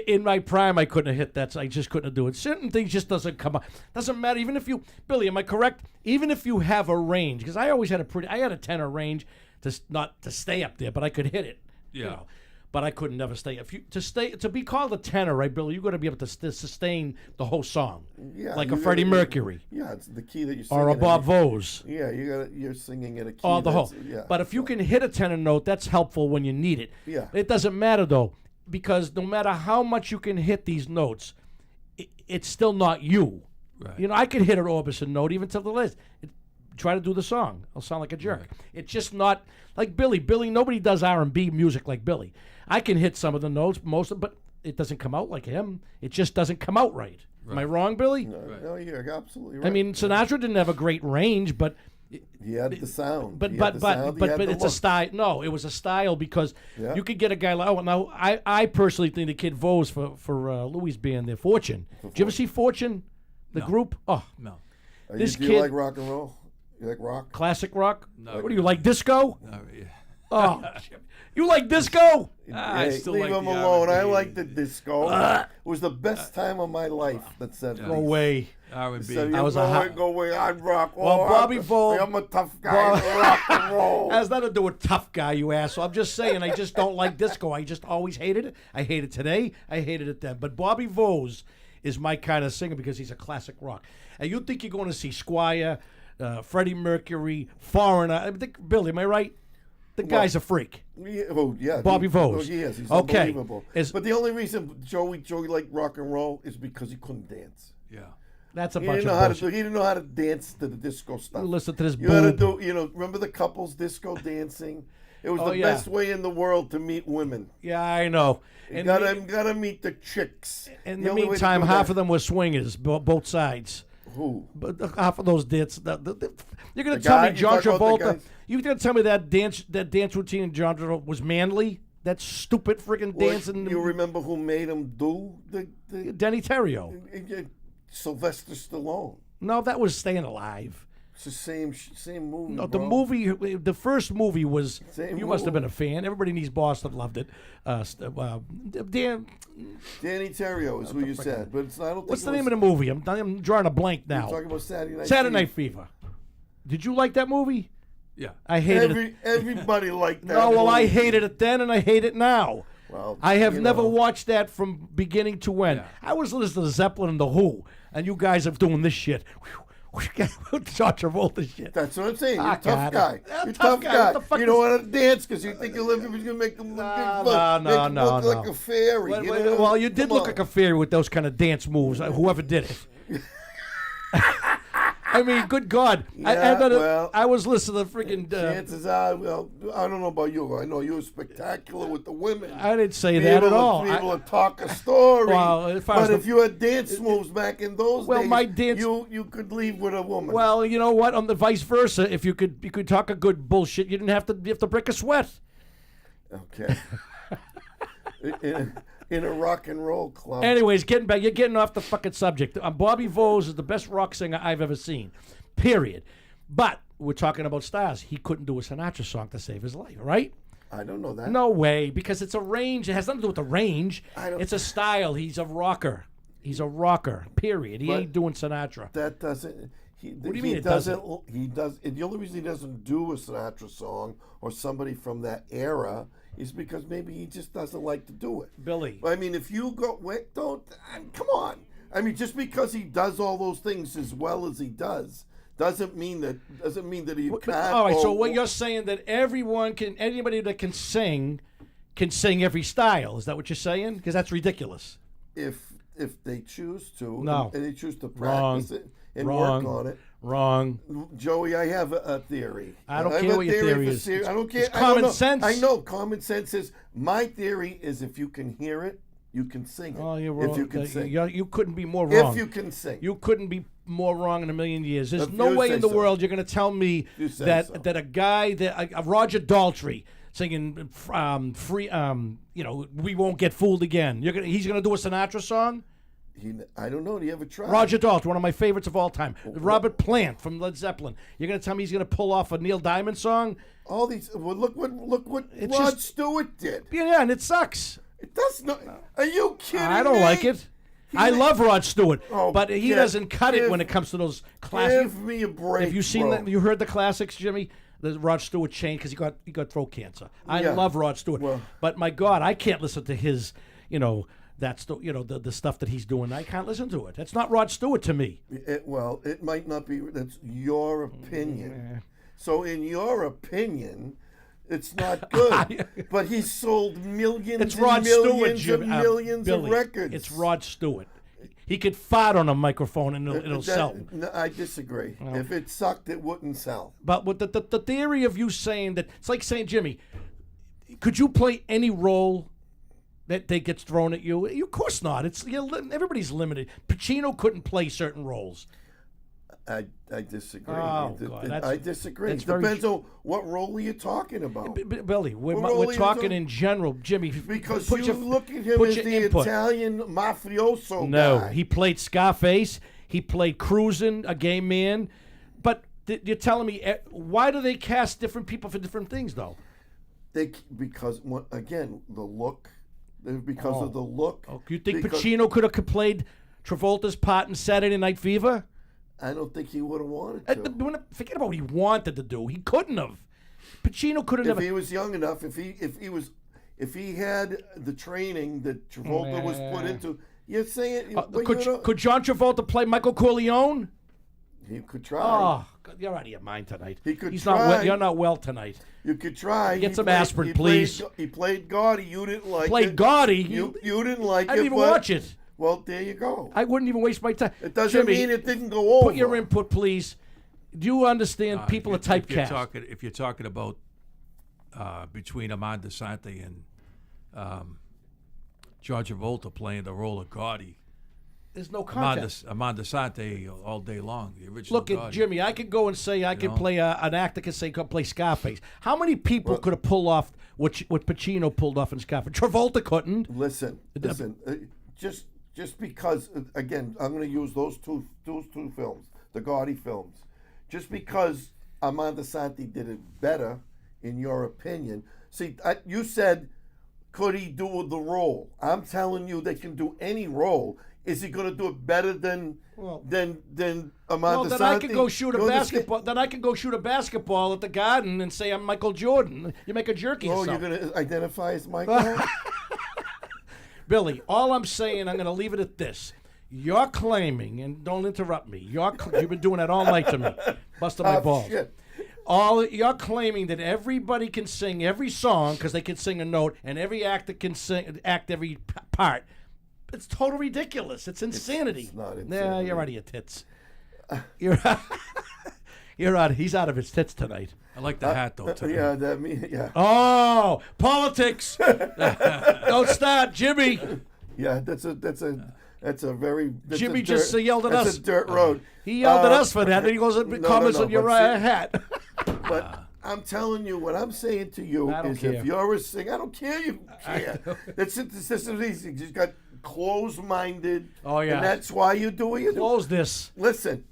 in my prime, I couldn't have hit that. So I just couldn't do it. Certain things just doesn't come up. Doesn't matter. Even if you, Billy, am I correct? Even if you have a range, because I always had I had a tenor range not to stay up there, but I could hit it. Yeah. You know, but I couldn't never stay. To be called a tenor, right, Billy? You got to be able to sustain the whole song, Yeah, like you a Freddie gotta- Mercury Yeah, it's the key that you're or a singing. Bob Vose. Yeah, you're singing at a key. Oh, the whole. that's- Yeah. But if you can hit a tenor note, that's helpful when you need it. Yeah. It doesn't matter though, because no matter how much you can hit these notes, it's still not you. Right. You know, I could hit an Orbison note even to the list. Try to do the song. I'll sound like a jerk. Right. It's just not like Billy. Billy, nobody does R&B music like Billy. I can hit some of the notes, but it doesn't come out like him. It just doesn't come out right. Am I wrong, billy? No, you're absolutely right. I mean, Sinatra didn't have a great range, but he had the sound. but He had but the sound, he had the it's a look. style. No, it was a style because Yeah. you could get a guy like now. I personally think the Kid Vose for Louis' band, their Fortune. Did you ever see Fortune, the group? Oh, No, this do you kid- like rock and roll? You like rock? classic rock. No. What do you like, disco? no, yeah. Oh, you like disco? I Hey, still leave like him the alone. I R&B. like the disco. It was the best time of my life. That said, Go away. R&B. So I was a hot- go away. I'd rock. Well, Bobby I'm, Vole- I'm a tough guy. in rock and roll. Has nothing to do with tough guy, you asshole. I'm just saying, I just don't like disco. I just always hated it. I hate it today. I hated it then. But Bobby Vose is my kind of singer because he's a classic rock. And you think you're going to see Squire, Freddie Mercury, Foreigner. I think, Billy, am I right? The guy's a freak. Yeah, Bobby Vose. He is. He's Okay. unbelievable. Is- But the only reason Joey liked rock and roll is because he couldn't dance. Yeah. That's a He bunch didn't of know how to bullshit. do. He didn't know how to dance to the disco stuff. You listen to this You had to boob. do. Remember the couples disco dancing? It was Oh, the yeah. best way in the world to meet women. Yeah, I know. You And gotta meet the chicks. in The the only way to meantime, do half that- of them were swingers, both sides. Who? But half of those dance. You're gonna The tell guy? me You John talking about the Travolta? guys? You gonna tell me that dance routine in John Travolta was manly? That stupid freaking Well, dance in you remember who made him do the Denny Terrio. Sylvester Stallone. No, that was Staying Alive. It's the same movie. No, the bro. movie, the first movie was. Same You must have been a movie. fan. Everybody in East Boston loved it. Dan, Danny Terrio is who you said, but it's not. I don't think what's it the was, name of the movie? I'm drawing a blank You're now. talking about Saturday Night. Saturday Fever. Night Fever. Did you like that movie? Yeah. I hated it. Everybody liked that. No, well, I movie. hated it then, and I hate it now. Well, I have you never know. watched that from beginning to end. Yeah. I was listening to Zeppelin and The Who, and you guys are doing this shit. John Travolta shit. That's what I'm saying. You're Ah, a tough God. guy. Yeah, You're a tough tough guy. guy. What the fuck You don't is- want to dance because you think you're going to make him look No, like a fairy. you know? Well, you did Come look on. like a fairy with those kind of dance moves. Whoever did it. I mean, good God! Yeah, I was listening to freaking. Chances are, well, I don't know about you. I know you were spectacular with the women. I didn't say Be that able at to- all. Be able to talk a story. Well, as far as but the- if you had dance moves back in those Well, days, my dance- you could leave with a woman. Well, you know what? On the vice versa, if you could talk a good bullshit, you didn't have to break a sweat. Okay. in a rock and roll club. Anyways, you're getting off the fucking subject. Bobby Vose is the best rock singer I've ever seen. Period. But we're talking about stars. He couldn't do a Sinatra song to save his life, right? I don't know that. No way, because it's a range. It has nothing to do with the range. I don't- It's a style. He's a rocker. He's a rocker. Period. He But- ain't doing Sinatra. That doesn't. What do you mean it doesn't? He does. The only reason he doesn't do a Sinatra song or somebody from that era is because maybe he just doesn't like to do it. Billy. I mean, if you go, wait, come on. I mean, just because he does all those things as well as he does, doesn't mean that he But- can't. all right, so what you're saying that anybody that can sing every style. Is that what you're saying? Because that's ridiculous. if they choose to, No. and they choose to Wrong. practice it and Wrong. work on it. Wrong. Joey, I have a theory. I don't have care a what your theory for is. I don't care. It's I don't common know. sense. I know common sense is my theory is if you can hear it, you can sing it. Oh, you're wrong. If you can sing, You couldn't be more wrong. if you can sing, You couldn't be more wrong in a million years. There's If no you way say in the so. world you're going to tell me You say that so. that a guy that a Roger Daltrey singing free we won't get fooled again. He's going to do a Sinatra song. I don't know. Do you ever try? Roger Daltrey, one of my favorites of all time. Robert Plant from Led Zeppelin. You're going to tell me he's going to pull off a Neil Diamond song? All these. Well, look what It's Rod just- Stewart did. Yeah, and it sucks. It does not. Are you kidding I don't me? like it. I love Rod Stewart, Oh, but he give- doesn't cut it give- when it comes to those classics. Give me a break. Have you seen bro. that? You heard the classics, Jimmy? The Rod Stewart chain because he got throat cancer. I Yeah. love Rod Stewart, Well- but my God, I can't listen to his, that's the stuff that he's doing. I can't listen to it. That's not Rod Stewart to me. It might not be. That's your opinion. So, in your opinion, it's not good. But he sold millions It's and Rod Stewart, millions Jim, and millions Billy, of records. It's Rod Stewart. He could fart on a microphone and it'll sell. No, I disagree. If it sucked, it wouldn't sell. But with the theory of you saying that, it's like saying, Jimmy, could you play any role that gets thrown at you? Of course not. Everybody's limited. Pacino couldn't play certain roles. I disagree. Oh, God, I disagree. that's It very depends on what role are you talking about. Billy, What role are we're you talking talking- in general. Jimmy, Because put you your- look at him put as your the input. Italian mafioso No, guy. he played Scarface. He played Cruisin', a gay man. But you're telling me, why do they cast different people for different things, though? Because again, the look. Because of the look. Oh, you think Because- Pacino could have played Travolta's part in Saturday Night Fever? I don't think he would have wanted to. Forget about what he wanted to do. He couldn't have. Pacino could have If never. he was young enough, if he had the training that Travolta was put into, you're saying Could John Travolta play Michael Corleone? he could try. Oh, God, you're out of your mind tonight. He could He's try. not well. You're not well tonight. You could try. Get He some played- aspirin, he please. He played Gotti. You didn't like Played it. Gotti. You didn't like I it. didn't even but- watch it. Well, there you go. I wouldn't even waste my time. It doesn't Jimmy, mean it didn't go over. put your input, please. Do you understand people are If you're typecast? if you're talking about between Amanda Santi and John Travolta playing the role of Gotti, There's no contest. Amanda Sante all day long. The original. Look at Gotti. Jimmy. I could go and say I could know? play an actor can say could play Scarface. How many people could have pulled off what Pacino pulled off in Scarface? Travolta couldn't. Listen. Just because again, I'm going to use those two films, the Gotti films. Just because Amanda Santi did it better, in your opinion. See, you said, could he do the role? I'm telling you, they can do any role. Is he going to do it better than Amanda Well, then Santi? I could go shoot a You understand? basketball. Then I can go shoot a basketball at the Garden and say I'm Michael Jordan. You make a jerky. Oh, or you're something. going to identify as Michael? Billy, all I'm saying, I'm going to leave it at this. You're claiming, and don't interrupt me. You've been doing that all night to me, busting my balls. Shit. You're claiming that everybody can sing every song because they can sing a note, and every actor can act every part. It's totally ridiculous. It's insanity. It's not Nah, insanity. you're out of your tits. You're out. He's out of his tits tonight. I like the hat though. Too. Yeah. Oh, politics! Don't start, Jimmy. Yeah, that's a very that's Jimmy a just dirt, yelled at that's us. a dirt road. He yelled at us for that, and he goes and comments no, on your but see- hat. But I'm telling you, what I'm saying to you I don't is, care. if you're a singer, I don't care. You care. This is easy. You just got closed-minded. Oh, yeah. And that's why you do what you do. Close this. Listen,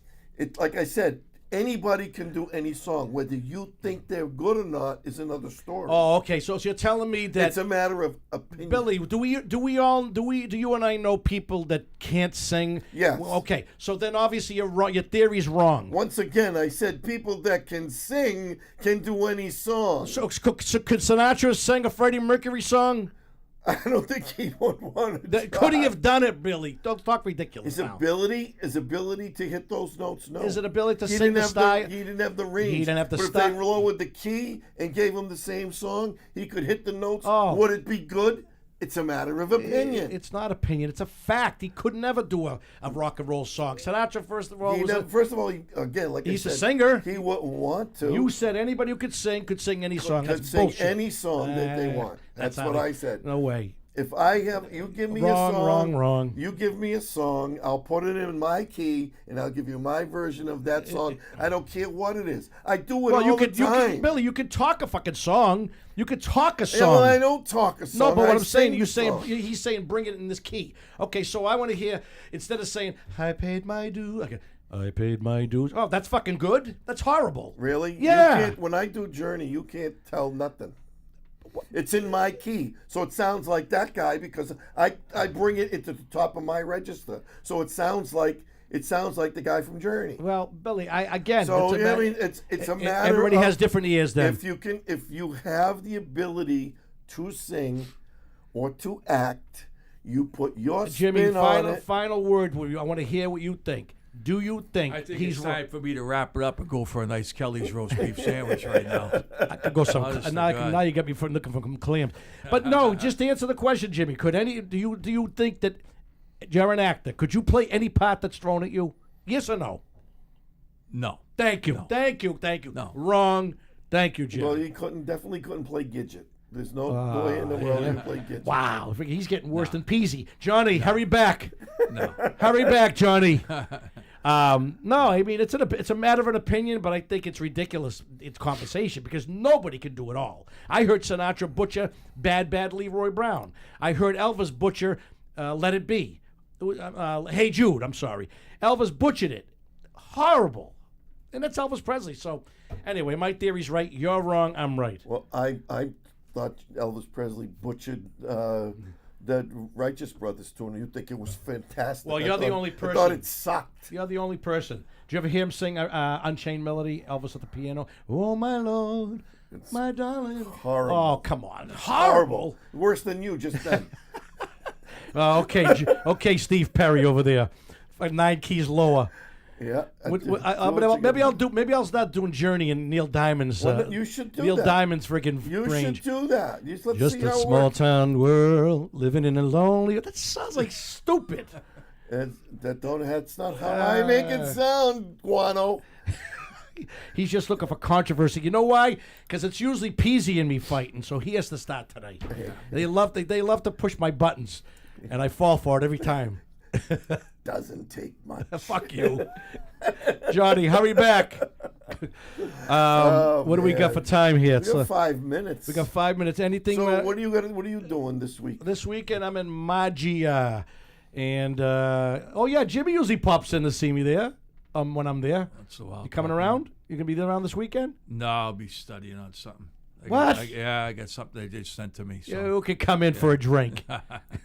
like I said, anybody can do any song. Whether you think they're good or not is another story. Oh, okay. So you're telling me that It's a matter of opinion. Billy, do you and I know people that can't sing? Yes. Well, okay. So then obviously you're wrong. Your theory's wrong. Once again, I said people that can sing can do any song. So could Sinatra sing a Freddie Mercury song? I don't think he would want to. Could he have done it, Billy? Don't talk ridiculous His now. ability to hit those notes, no. His ability to He sing didn't the have style. He didn't have the range. He didn't have the but style. if they lowered the key and gave him the same song, he could hit the notes. Oh. Would it be good? It's a matter of opinion. It's not opinion. It's a fact. He could never do a rock and roll song. Sinatra, first of all, First of all, again, like He's I a said, singer. He wouldn't want to. you said anybody who could sing any song. could That's sing bullshit. any song that they want. That's not what it. I said. No way. If I have, you give me Wrong, a song. wrong. You give me a song. I'll put it in my key, and I'll give you my version of that song. I don't care what it is. I do it all the time. Billy, you could talk a fucking song. You could talk a Yeah, song. well, I don't talk a song. No, but what I I'm saying, sing the song. he's saying bring it in this key. Okay, so I want to hear, instead of saying, I paid my dues, okay, I paid my dues. Oh, that's fucking good. That's horrible. Really? Yeah. You can't, when I do Journey, you can't tell nothing. It's in my key, so it sounds like that guy because I bring it into the top of my register, so it sounds like the guy from Journey. Well, Billy, again, So it's a I mean, it's a matter. everybody of has different ears then. if you have the ability to sing or to act, you put your Jimmy, spin on it. final word. I want to hear what you think. Do you think I think he's it's wrong? time for me to wrap it up and go for a nice Kelly's roast beef sandwich right now. I could go some. Honest to now God. you got me looking for some clams. But no, just answer the question, Jimmy. Do you think that you're an actor? Could you play any part that's thrown at you? Yes or no? No. Thank you. No. Thank you. Thank you. No. Wrong. Thank you, Jimmy. Well, he definitely couldn't play Gidget. There's no way in the world he can play Gidget. Wow, he's getting worse than Peasy. Johnny, hurry back. No. Hurry back, Johnny. No, I mean it's a matter of an opinion, but I think it's ridiculous. It's conversation because nobody can do it all. I heard Sinatra butcher "Bad Bad Leroy Brown." I heard Elvis butcher "Let It Be." Hey Jude, I'm sorry. Elvis butchered it. Horrible, and that's Elvis Presley. So anyway, my theory's right. You're wrong. I'm right. Well, I thought Elvis Presley butchered the Righteous Brothers tune. You think it was fantastic? Well, you're the only I thought person. it sucked. You're the only person. Did you ever hear him sing Unchained Melody, Elvis at the piano? Oh, my Lord, my darling. horrible. Oh, come on. Horrible. Worse than you just then. Okay, Steve Perry over there. 9 keys lower. Yeah. Maybe I'll start doing Journey and Neil Diamond's. Well, you should do Neil that. Diamond's freaking You range. should do that. Let's Just see a how it small works. town world, living in a lonely. That sounds like stupid. That's not how I make it sound, Guano. He's just looking for controversy. You know why? Because it's usually Peasy and me fighting, so he has to start tonight. They love to push my buttons, and I fall for it every time. doesn't take much. Fuck you. Johnny, hurry back. What do we got man. for time here? We got 5 minutes. We got 5 minutes. Anything? So what are you doing this week? This weekend I'm in Maggia. And, Jimmy usually pops in to see me there when I'm there. That's a while. You coming around? You going to be there around this weekend? No, I'll be studying on something. What? I got something they just sent to me. So. You can come in for a drink.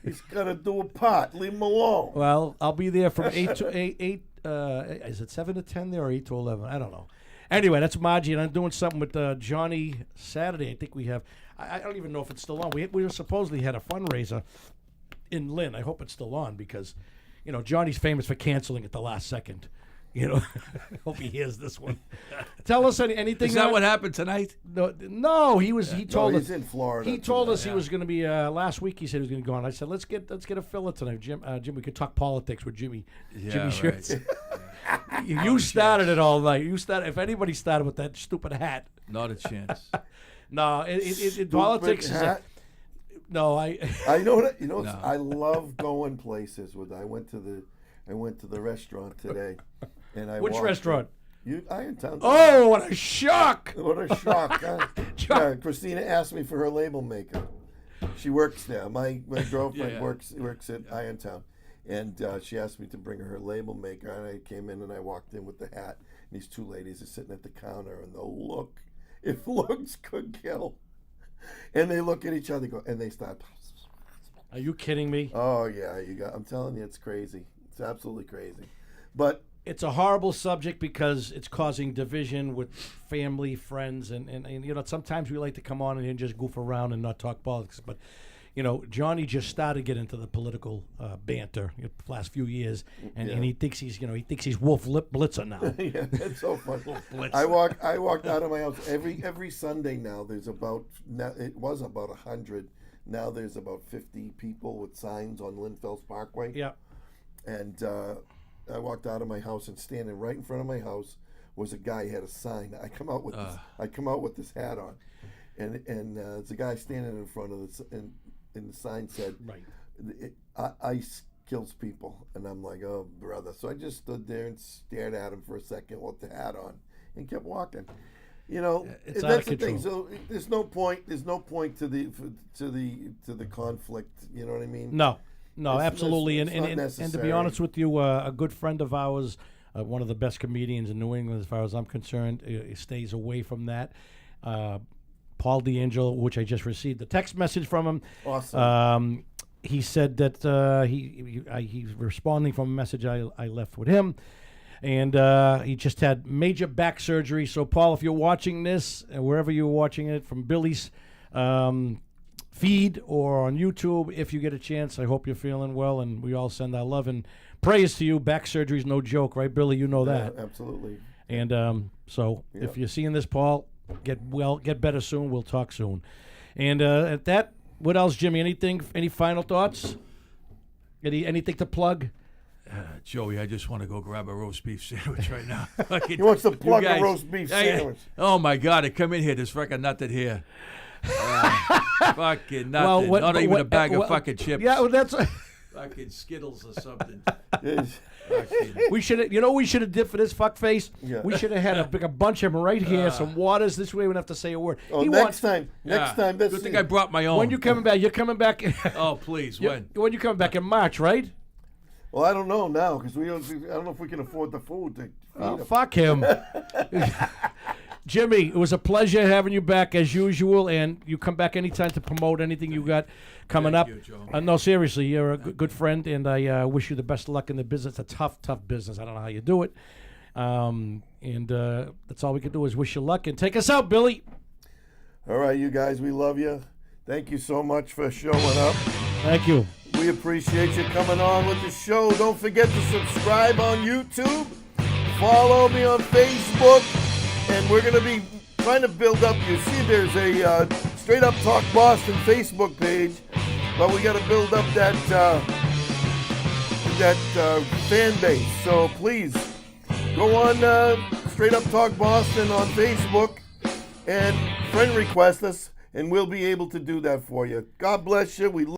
He's got to do a pot. Leave him alone. Well, I'll be there from 8 to 8. Is it 7 to 10 there or 8 to 11? I don't know. Anyway, that's Maggi, and I'm doing something with Johnny Saturday. I think we have. I don't even know if it's still on. We were supposedly had a fundraiser in Lynn. I hope it's still on because, Johnny's famous for canceling at the last second. I hope he hears this one. Tell us anything. Is that what happened tonight? No, he was. He told us he's in Florida. He told us he was going to be last week. He said he was going to go on. I said let's get a filler tonight, Jim. Jim, we could talk politics with Jimmy. Jimmy Shirts. Right. You started it all night. You started. If anybody started with that stupid hat, Not a chance. no, politics hat. No, I know that. No. I love going places with. I went to the restaurant today, and I Which walked restaurant? Irontown. Oh, what a shock! What a shock! Huh? Shock. Christina asked me for her label maker. She works there. My girlfriend Yeah. works at Irontown, and she asked me to bring her label maker. And I came in and I walked in with the hat. And these two ladies are sitting at the counter, and the look, if looks could kill, and they look at each other, and they start. Are you kidding me? Oh yeah, I'm telling you, it's crazy. It's absolutely crazy, but. It's a horrible subject because it's causing division with family, friends, and sometimes we like to come on and just goof around and not talk politics. But, Johnny just started getting into the political banter the last few years, and he thinks he's Wolf Blitzer now. Yeah, it's so funny. Blitz. I walked out of my house every Sunday now. It was about 100. Now there's about 50 people with signs on Linfels Parkway. Yeah. And I walked out of my house, and standing right in front of my house was a guy who had a sign. I come out with this hat on, and there's a guy standing in front of this, and the sign said, Right. "Ice kills people," and I'm like, "Oh, brother!" So I just stood there and stared at him for a second with the hat on, and kept walking. It's out that's of the thing. control. So there's no point to the conflict. You know what I mean? No, It's absolutely. it's not And to be necessary. honest with you, a good friend of ours, one of the best comedians in New England, as far as I'm concerned, stays away from that. Paul D'Angelo, which I just received a text message from him. Awesome. He said that he's responding from a message I left with him. And he just had major back surgery. So, Paul, if you're watching this, wherever you're watching it, from Billy's feed or on YouTube, if you get a chance, I hope you're feeling well. And we all send our love and praise to you. Back surgery's no joke, right, Billy? You know that. Yeah, absolutely. And so if you're seeing this, Paul, get better soon. We'll talk soon. And at that, what else, Jimmy? Any final thoughts? Anything to plug? Joey, I just want to go grab a roast beef sandwich right now. He wants to plug You a guys- roast beef Hey, sandwich. Oh my God! I come in here, there's fucking nothing here. Fucking nothing. Not even a bag of fucking chips. Yeah, well, that's. Fucking Skittles or something. Yes. Fucking- We should have. You know what we should have did for this fuck face? Yeah. We should have had a bunch of them right here, some waters. This way we don't have to say a word. Oh, He next wants- time. That's Good thing it. I brought my own. When you coming back? You're coming back. Oh please, when? When you coming back in March, right? Well, I don't know now because I don't know if we can afford the food to feed Oh, him. fuck him. Jimmy, it was a pleasure having you back as usual, and you come back anytime to promote anything you got coming Thank up. you, Joe. No, seriously, you're a good friend, and I wish you the best of luck in the business. It's a tough business. I don't know how you do it. And that's all we can do is wish you luck. And take us out, Billy. All right, you guys, we love you. Thank you so much for showing up. Thank you. We appreciate you coming on with the show. Don't forget to subscribe on YouTube. Follow me on Facebook. And we're going to be trying to build up. You see, there's a Straight Up Talk Boston Facebook page. But we got to build up that fan base. So please go on Straight Up Talk Boston on Facebook and friend request us. And we'll be able to do that for you. God bless you. We